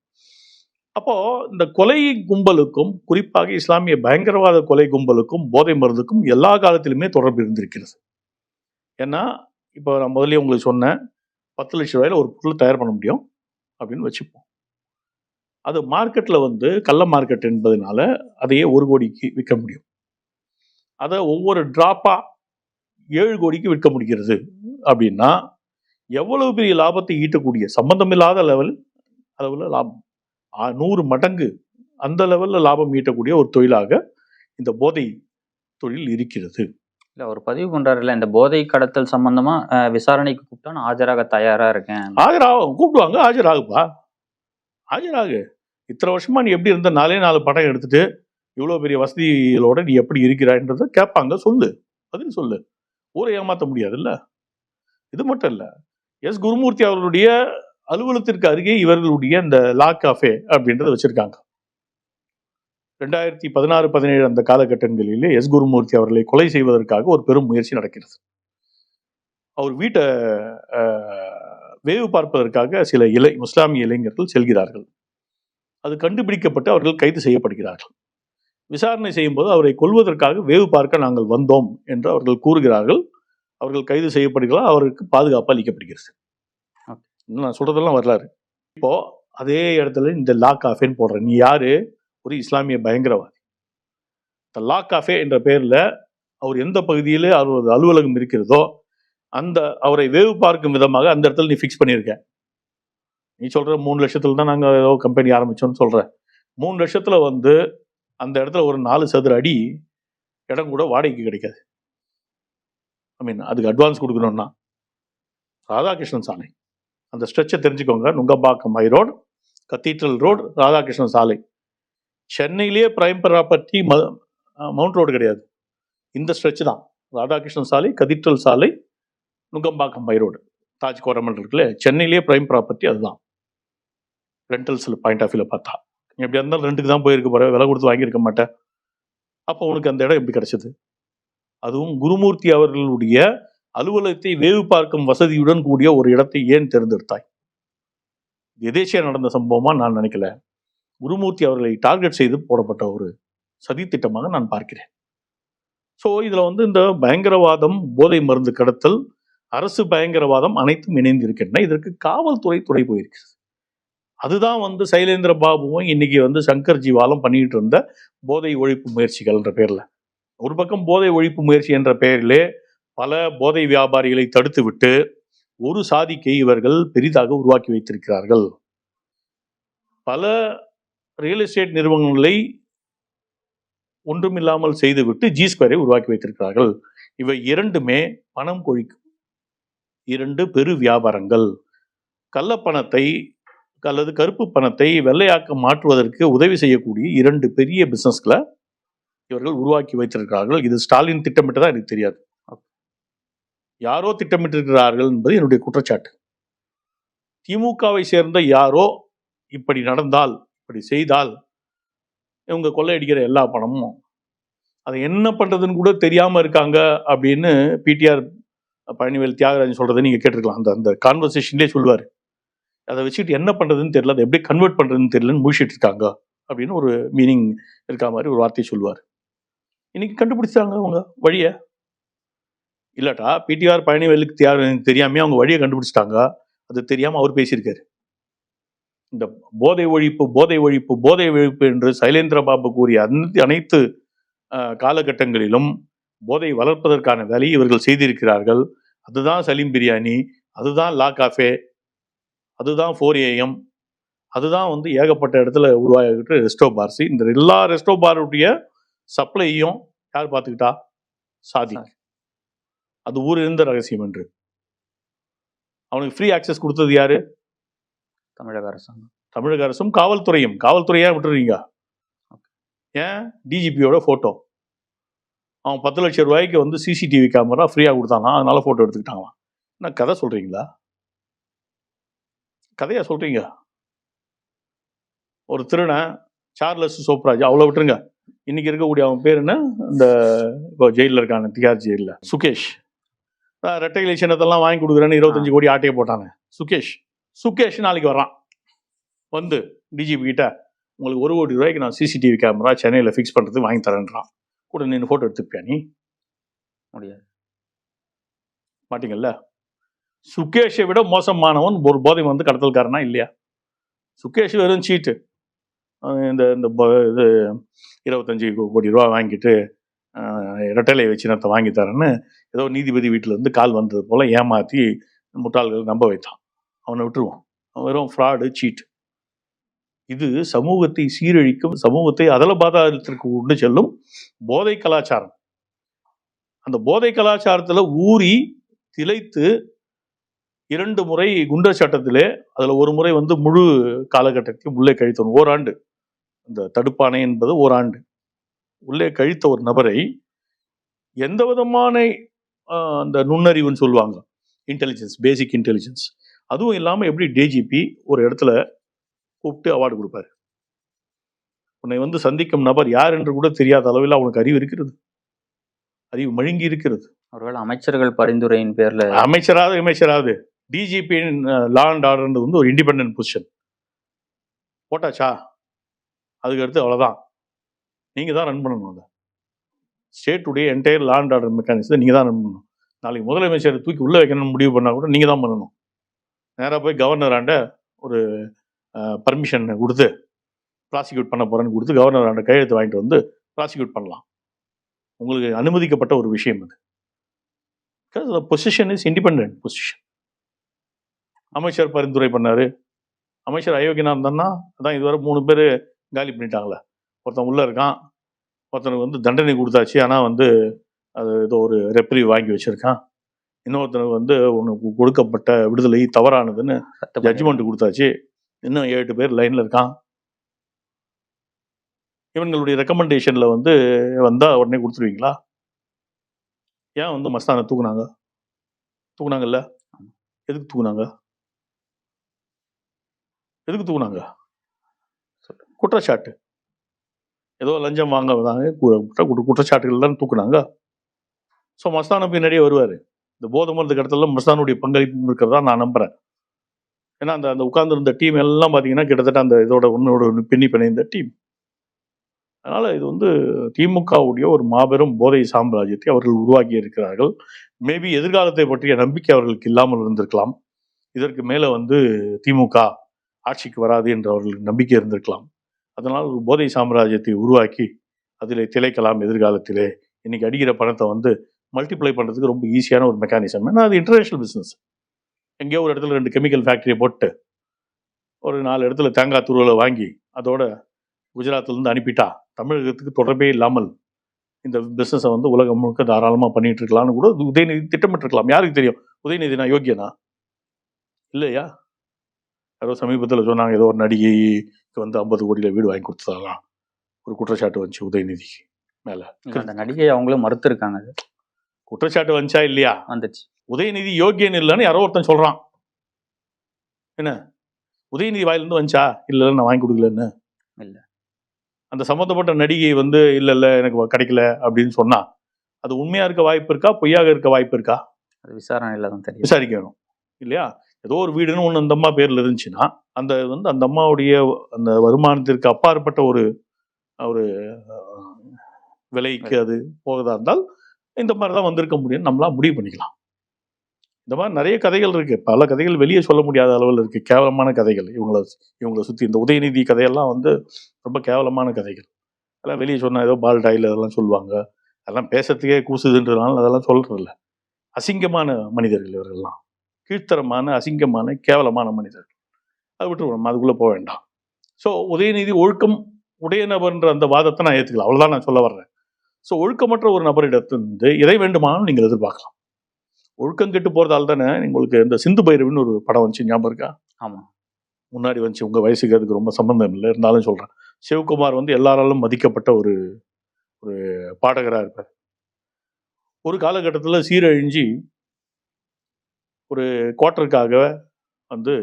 அப்போது இந்த கொலை கும்பலுக்கும், குறிப்பாக இஸ்லாமிய பயங்கரவாத கொலை கும்பலுக்கும், போதை மருந்துக்கும் எல்லா காலத்திலுமே தொடர்பு இருந்திருக்கிறது. ஏன்னா இப்போ நான் முதல்ல உங்களுக்கு சொன்னேன், 10 லட்சம் ரூபாயில் ஒரு பொருள் தயார் பண்ண முடியும் அப்படின்னு வச்சுப்போம். அது மார்க்கெட்டில் கள்ள மார்க்கெட் என்பதனால அதையே 1 கோடிக்கு விற்க முடியும். அதை ஒவ்வொரு டிராப்பாக 7 கோடிக்கு விற்க முடிகிறது அப்படின்னா எவ்வளவு பெரிய லாபத்தை ஈட்டக்கூடிய, சம்பந்தமில்லாத அளவில் லாபம், 100 மடங்கு அந்த லெவலில் லாபம் ஈட்டக்கூடிய ஒரு தொழிலாக இந்த போதை தொழில் இருக்கிறது. இல்லை, ஒரு பதிவு பண்ணுறாருல்ல, இந்த போதை கடத்தல் சம்பந்தமாக விசாரணைக்கு கூப்பிட்டா நான் ஆஜராக தயாராக இருக்கேன். கூப்பிடுவாங்க, ஆஜராகுப்பா, ஆஜராகு. இத்தனை வருஷமா நீ எப்படி இருந்த 4 படம் எடுத்துட்டு இவ்வளோ பெரிய வசதிகளோட நீ எப்படி இருக்கிறாய்ன்றதை கேட்பாங்க. சொல்லு, பதில் சொல்லு. ஊரை ஏமாற்ற முடியாதுல்ல. இது மட்டும் இல்லை, எஸ் குருமூர்த்தி அவர்களுடைய அலுவலகத்திற்கு அருகே இவர்களுடைய இந்த லா காஃபே அப்படின்றத வச்சிருக்காங்க. 2016-17 அந்த காலகட்டங்களிலே எஸ் குருமூர்த்தி அவர்களை கொலை செய்வதற்காக ஒரு பெரும் முயற்சி நடக்கிறது. அவர் வீட்டை வேவு பார்ப்பதற்காக சில முஸ்லாமிய இளைஞர்கள் செல்கிறார்கள். அது கண்டுபிடிக்கப்பட்டு அவர்கள் கைது செய்யப்படுகிறார்கள். விசாரணை செய்யும்போது அவரை கொல்வதற்காக வேவு பார்க்க நாங்கள் வந்தோம் என்று அவர்கள் கூறுகிறார்கள். அவர்கள் கைது செய்யப்படுகிறார்கள். அவருக்கு பாதுகாப்பு அளிக்கப்படுகிறது. நான் சொல்றதெல்லாம் வரலாறு. இப்போ அதே இடத்துல இந்த லா காஃபேன்னு போடுற நீ யாரு? ஒரு இஸ்லாமிய பயங்கரவாதி. இந்த லா காஃபே என்ற பெயர்ல அவர் எந்த பகுதியிலே அவரது அலுவலகம் இருக்கிறதோ அந்த அவரை வேவு பார்க்கும் விதமாக அந்த இடத்துல நீ ஃபிக்ஸ் பண்ணியிருக்க. நீ சொல்ற 3 லட்சத்துல தான் நாங்கள் ஏதோ கம்பெனி ஆரம்பிச்சோம்னு சொல்ற. 3 லட்சத்துல அந்த இடத்துல ஒரு 4 சதுர அடி இடம் கூட வாடகைக்கு கிடைக்காது. அதுக்கு அட்வான்ஸ் கொடுக்கணும்னா ராதாகிருஷ்ணன் சாலை அந்த ஸ்ட்ரெச்சை தெரிஞ்சுக்கோங்க. Nungambakkam high road, cathedral road, Radhakrishnan சாலை. சென்னையிலேயே பிரைம் ப்ராப்பர்ட்டி மவுண்ட் ரோடு கிடையாது. இந்த ஸ்ட்ரெச் தான் ராதாகிருஷ்ணன் சாலை, கதீட்ரல் சாலை, நுங்கம்பாக்கம் ஹை ரோடு, தாஜ் கோரமண்டல் இருக்குல்ல, சென்னையிலேயே பிரைம் ப்ராப்பர்ட்டி அதுதான். ரெண்டல்ஸில் பாயிண்ட் ஆஃப் வியூவில் பார்த்தா நீ எப்படி இருந்தாலும் ரெண்டுக்கு தான் போயிருக்க போகிற, விலை கொடுத்து வாங்கியிருக்க மாட்டேன். அப்போ உனக்கு அந்த இடம் எப்படி கிடைச்சது? அதுவும் குருமூர்த்தி அவர்களுடைய அலுவலகத்தை வேவு பார்க்கும் வசதியுடன் கூடிய ஒரு இடத்தை ஏன் தேர்ந்தெடுத்தாய்? எதேச்சியா நடந்த சம்பவமா நான் நினைக்கல. குருமூர்த்தி அவர்களை டார்கெட் செய்து போடப்பட்ட ஒரு சதி திட்டமாக நான் பார்க்கிறேன். ஸோ இதில் இந்த பயங்கரவாதம், போதை மருந்து கடத்தல், அரசு பயங்கரவாதம் அனைத்தும் இணைந்து இருக்கின்றன. இதற்கு காவல்துறை துணை போயிருக்கிறது. அதுதான் சைலேந்திர பாபுவும் இன்னைக்கு சங்கர் ஜிவாலும் பண்ணிட்டு இருந்த போதை ஒழிப்பு முயற்சிகள் என்ற பெயர்ல. ஒரு பக்கம் போதை ஒழிப்பு முயற்சி என்ற பெயரிலே பல போதை வியாபாரிகளை தடுத்து விட்டு ஒரு சாதிக்கை இவர்கள் பெரிதாக உருவாக்கி வைத்திருக்கிறார்கள். பல ரியல் எஸ்டேட் நிறுவனங்களை ஒன்றுமில்லாமல் செய்துவிட்டு ஜி ஸ்கொயரை உருவாக்கி வைத்திருக்கிறார்கள். இவை இரண்டுமே பணம் கொழிக்கும் இரண்டு பெரு வியாபாரங்கள். கள்ளப்பணத்தை அல்லது கருப்பு பணத்தை வெள்ளையாக்க மாற்றுவதற்கு உதவி செய்யக்கூடிய இரண்டு பெரிய பிசினஸ்களை இவர்கள் உருவாக்கி வைத்திருக்கிறார்கள். இது ஸ்டாலின் திட்டமிட்டதா எனக்கு தெரியாது, யாரோ திட்டமிட்டிருக்கிறார்கள் என்பது என்னுடைய குற்றச்சாட்டு. திமுகவை சேர்ந்த யாரோ இப்படி நடந்தால், இப்படி செய்தால், இவங்க கொள்ளையடிக்கிற எல்லா பணமும் அதை என்ன பண்றதுன்னு கூட தெரியாம இருக்காங்க அப்படின்னு பிடிஆர் பழனிவேல் தியாகராஜன் சொல்றதை நீங்க கேட்டிருக்கலாம். அந்த கான்வர்சேஷன்லேயே சொல்லுவார், அதை வச்சுட்டு என்ன பண்றதுன்னு தெரியல, அதை எப்படி கன்வெர்ட் பண்றதுன்னு தெரியலன்னு முடிச்சிட்டு இருக்காங்க அப்படின்னு ஒரு மீனிங் இருக்கா மாதிரி ஒரு வார்த்தையை சொல்லுவார். இன்னைக்கு கண்டுபிடிச்சாங்க அவங்க வழியை. இல்லாட்டா பிடிஆர் பழனிவேலுக்கு தெரியாமே அவங்க வழியை கண்டுபிடிச்சிட்டாங்க. அது தெரியாம அவர் பேசியிருக்காரு. இந்த போதை ஒழிப்பு போதை ஒழிப்பு போதை ஒழிப்பு என்று சைலேந்திர பாபு கூறிய அனைத்து காலகட்டங்களிலும் போதை வளர்ப்பதற்கான வேலையை இவர்கள் செய்திருக்கிறார்கள். அதுதான் சலீம் பிரியாணி, அதுதான் லா காஃபே, அதுதான் 4AM, அதுதான் ஏகப்பட்ட இடத்துல உருவாகிட்டு ரெஸ்டோ பார்ஸ். இந்த எல்லா ரெஸ்டோ பாருடைய சப்ளையும் யார் பார்த்துக்கிட்டா? சாதி. அது ஊர் இருந்த ரகசியம் என்று. அவனுக்கு ஃப்ரீ ஆக்சஸ் கொடுத்தது யாரு? தமிழக அரசாங்கம். தமிழக அரசும் காவல்துறையும். காவல்துறையா விட்டுறீங்க? ஏன்? டிஜிபியோட போட்டோ, அவன் 10 லட்சம் ரூபாய்க்கு சிசிடிவி கேமரா ஃப்ரீயா கொடுத்தானா, அதனால போட்டோ எடுத்துக்கிட்டாங்களாம். என்ன கதை சொல்றீங்களா? கதையா சொல்றீங்க? ஒரு திருடன் சார்லஸ் சோப்ராஜ், அவ்வளோ விட்டுருங்க. இன்னைக்கு இருக்கக்கூடிய அவன் பேர் என்ன, இந்த இப்போ ஜெயிலில் இருக்கான திகார் ஜெயிலில் சுகேஷ், ரெட்டை சின்னத்தெல்லாம் வாங்கி கொடுக்குறேன்னு 25 கோடி ஆட்டையை போட்டாங்க. சுகேஷ் நாளைக்கு வர்றான் டிஜிபி கிட்ட, உங்களுக்கு 1 கோடி ரூபாய்க்கு நான் சிசிடிவி கேமரா சென்னையில் ஃபிக்ஸ் பண்ணுறது வாங்கி தரேன்றான். கூட நின்று ஃபோட்டோ எடுத்துப்பியா? நீ முடியாது, மாட்டீங்கல்ல. சுகேஷை விட மோசமானவன் ஒரு போதை கடத்தல்காரனா இல்லையா? சுகேஷ் வெறும் சீட்டு, இந்த இது 25 கோடி ரூபா வாங்கிட்டு ரெட்டலை வச்சினத்தை வாங்கி தரேன்னு ஏதோ நீதிபதி வீட்டிலேருந்து கால் வந்தது போல் ஏமாற்றி முட்டாள்கள் நம்ப வைத்தான். அவனை விட்டுருவான். அவன் வெறும் ஃப்ராடு, சீட். இது சமூகத்தை சீரழிக்கும், சமூகத்தை அதல பாதாளத்திற்கு கொண்டு செல்லும் போதை கலாச்சாரம். அந்த போதை கலாச்சாரத்தில் ஊறி திளைத்து 2 முறை குண்டர் சட்டத்திலே, அதில் ஒரு முறை முழு காலகட்டத்தையும் உள்ளே கழித்தவன். ஓராண்டு, இந்த தடுப்பாணை என்பது ஓராண்டு உள்ளே கழித்த ஒரு நபரை எந்த விதமான அந்த நுண்ணறிவுன்னு சொல்லுவாங்க, இன்டெலிஜென்ஸ், பேசிக் இன்டெலிஜென்ஸ், அதுவும் இல்லாமல் எப்படி டிஜிபி ஒரு இடத்துல கூப்பிட்டு அவார்டு கொடுப்பாரு? உன்னை சந்திக்கும் நபர் யார் என்று கூட தெரியாத அளவில் அவனுக்கு அறிவு இருக்கிறது, அறிவு மழுங்கி இருக்கிறது. ஒருவேளை அமைச்சர்கள் பரிந்துரையின் பேர்ல அமைச்சராவது டிஜிபி லா அண்ட் ஆர்டர்ன்றது ஒரு இண்டிபெண்டன்ட் பொசிஷன் போட்டாச்சா, அதுக்கு அடுத்து அவ்வளோதான். நீங்கள் தான் ரன் பண்ணணும். அதை ஸ்டேட்டுடைய என்டையர் லா அண்ட் ஆர்டர் மெக்கானிசத்தை நீங்கள் தான் ரன் பண்ணணும். நாளைக்கு முதலமைச்சரை தூக்கி உள்ளே வைக்கணும்னு முடிவு பண்ணால் கூட நீங்கள் தான் பண்ணணும். நேராக போய் கவர்னர் ஒரு பர்மிஷன் கொடுத்து ப்ராசிக்யூட் பண்ண போகிறேன்னு கொடுத்து கவர்னர் கையெழுத்து வாங்கிட்டு ப்ராசிக்யூட் பண்ணலாம். உங்களுக்கு அனுமதிக்கப்பட்ட ஒரு விஷயம் அது. Because the position is independent position. அமைச்சர் பரிந்துரை பண்ணார். அமைச்சர் அயோக்கியனாக இருந்தான்னா அதான் இதுவரை 3 பேர் காலி பண்ணிட்டாங்களே. ஒருத்தன் உள்ளே இருக்கான், ஒருத்தனுக்கு தண்டனை கொடுத்தாச்சு, ஆனால் அது ஏதோ ஒரு ரெப்ரீவ் வாங்கி வச்சுருக்கான். இன்னொருத்தனுக்கு உனக்கு கொடுக்கப்பட்ட விடுதலை தவறானதுன்னு ஜட்ஜ்மெண்ட் கொடுத்தாச்சு. இன்னும் 7 பேர் லைனில் இருக்கான். இவங்களுடைய ரெக்கமெண்டேஷனில் வந்தால் உடனே கொடுத்துருவீங்களா? ஏன் மஸ்தானை தூக்குனாங்கல்ல? எதுக்கு தூக்குனாங்க? குற்றச்சாட்டு, ஏதோ லஞ்சம் வாங்க குற்றச்சாட்டுகள் தான் தூக்குனாங்க. ஸோ மஸ்தானை பின்னாடியே வருவார். இந்த போதை மருந்து கடத்தல மஸ்தானுடைய பங்களிப்பு இருக்கிறதா நான் நம்புகிறேன். ஏன்னா அந்த உட்கார்ந்துருந்த டீம் எல்லாம் பார்த்தீங்கன்னா கிட்டத்தட்ட அந்த இதோட ஒன்னோட பின்னி பிணைந்த டீம். அதனால இது வந்து திமுகவுடைய ஒரு மாபெரும் போதை சாம்ராஜ்யத்தை அவர்கள் உருவாக்கி இருக்கிறார்கள். மேபி எதிர்காலத்தை பற்றிய நம்பிக்கை அவர்களுக்கு இல்லாமல் இருந்திருக்கலாம். இதற்கு மேல வந்து திமுக ஆட்சிக்கு வராது என்று அவர்களுக்கு நம்பிக்கை இருந்திருக்கலாம். அதனால் ஒரு போதை சாம்ராஜ்யத்தை உருவாக்கி அதில் திளைக்கலாம் எதிர்காலத்திலே. இன்னைக்கு அடிக்கிற பணத்தை வந்து மல்டிப்ளை பண்ணுறதுக்கு ரொம்ப ஈஸியான ஒரு மெக்கானிசம். ஏன்னா அது இன்டர்நேஷனல் பிஸ்னஸ். எங்கேயோ ஒரு இடத்துல 2 கெமிக்கல் ஃபேக்டரியை போட்டு ஒரு 4 இடத்துல தேங்காய் துருவலை வாங்கி அதோட குஜராத்லேருந்து அனுப்பிட்டா தமிழகத்துக்கு தொடர்பே இல்லாமல் இந்த பிஸ்னஸை வந்து உலகம் முழுக்க தாராளமாக பண்ணிட்டு இருக்கலாம்னு கூட உதயநிதி திட்டமிட்டிருக்கலாம். யாருக்கு தெரியும்? உதயநிதி நான் யோக்கியனா இல்லையா? யாரோ சமீபத்தில் சொன்னாங்க ஏதோ ஒரு நடிகைக்கு வந்து 50 கோடியில் வீடு வாங்கி கொடுத்ததாலாம் ஒரு குற்றச்சாட்டு வந்துச்சு உதயநிதிக்கு மேல. அந்த நடிகை அவங்களும் மறுத்திருக்காங்க. குற்றச்சாட்டு வந்துச்சா இல்லையா? வந்துச்சு. உதயநிதி யோக்கியன் இல்லைன்னு யாரோ ஒருத்தன் சொல்றான். என்ன உதயநிதி வாயிலிருந்து வந்துச்சா? இல்ல நான் வாங்கி கொடுக்கலன்னு. இல்ல அந்த சம்மந்தப்பட்ட நடிகை வந்து இல்ல எனக்கு கிடைக்கல அப்படின்னு சொன்னா அது உண்மையா இருக்க வாய்ப்பு இருக்கா, பொய்யாக இருக்க வாய்ப்பு இருக்கா? அது விசாரணையில தான் தெரியும். விசாரிக்கணும் இல்லையா? ஏதோ ஒரு வீடுன்னு ஒன்று அந்த அம்மா பேர்ல இருந்துச்சுன்னா அந்த வந்து அந்த அம்மாவுடைய அந்த வருமானத்திற்கு அப்பாற்பட்ட ஒரு ஒரு விலைக்கு அது போகதா இருந்தால் இந்த மாதிரி தான் வந்திருக்க முடியும், நம்மளா முடிவு பண்ணிக்கலாம். இந்த மாதிரி நிறைய கதைகள் இருக்கு. பல கதைகள் வெளியே சொல்ல முடியாத அளவில் இருக்கு. கேவலமான கதைகள் இவங்களை சுற்றி. இந்த உதயநிதி கதையெல்லாம் வந்து ரொம்ப கேவலமான கதைகள். அதெல்லாம் வெளியே சொன்னா ஏதோ பால் டாயில் அதெல்லாம் சொல்லுவாங்க. அதெல்லாம் பேசுறதுக்கே கூசுதுன்றதுனால அதெல்லாம் சொல்றதில்ல. அசிங்கமான மனிதர்கள் இவர்கள்லாம். கீழ்த்தரமான அசிங்கமான கேவலமான மனிதர்கள். அதை விட்டு நம்ம அதுக்குள்ளே போக வேண்டாம். ஸோ உதயநிதி ஒழுக்கம் உடைய நபர்ன்ற அந்த வாதத்தை நான் ஏற்றுக்கலாம். அவ்வளோதான் நான் சொல்ல வர்றேன். ஸோ ஒழுக்கமற்ற ஒரு நபரிடத்திலிருந்து எதை வேண்டுமானாலும் நீங்கள் எதிர்பார்க்கலாம். ஒழுக்கம் கெட்டு போகிறதால தானே உங்களுக்கு இந்த சிந்து பைரவின்னு ஒரு படம் வந்துச்சு, ஞாபகம் இருக்கா? ஆமாம், முன்னாடி வந்துச்சு. உங்கள் வயசுக்கு அதுக்கு ரொம்ப சம்பந்தம் இல்லை, இருந்தாலும் சொல்கிறேன். சிவகுமார் வந்து எல்லாராலும் மதிக்கப்பட்ட ஒரு ஒரு பாடகராக இருப்பார். ஒரு காலகட்டத்தில் சீரழிஞ்சி ஒரு குவார்ட்டருக்காக வந்து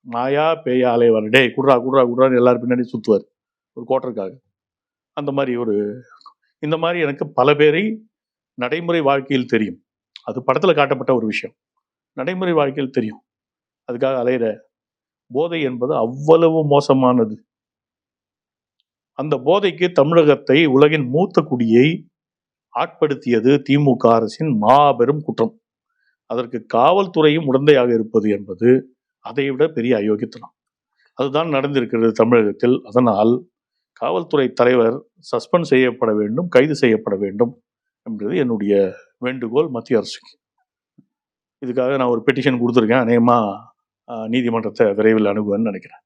நாயா பேயா அலைவார். டே குட்ரா குட்ரா குட்ரான்னு எல்லாரும் பின்னாடி சுற்றுவார் ஒரு குவார்ட்டருக்காக. அந்த மாதிரி இந்த மாதிரி எனக்கு பல பேரை நடைமுறை வாழ்க்கையில் தெரியும். அது படத்தில் காட்டப்பட்ட ஒரு விஷயம். நடைமுறை வாழ்க்கையில் தெரியும். அதுக்காக அலையிற போதை என்பது அவ்வளவு மோசமானது. அந்த போதைக்கு தமிழகத்தை உலகின் மூத்த குடியை ஆட்படுத்தியது திமுக அரசின் மாபெரும் குற்றம். அதற்கு காவல்துறையும் உடந்தையாக இருப்பது என்பது அதை விட பெரிய அயோக்கியத்தனம். அதுதான் நடந்திருக்கிறது தமிழகத்தில். அதனால் காவல்துறை தலைவர் சஸ்பெண்ட் செய்யப்பட வேண்டும், கைது செய்யப்பட வேண்டும் என்பது என்னுடைய வேண்டுகோள் மத்திய அரசுக்கு. இதுக்காக நான் ஒரு பெட்டிஷன் கொடுத்துருக்கேன். அநேகமாக நீதிமன்றத்தை விரைவில் அணுகுவேன்னு நினைக்கிறேன்.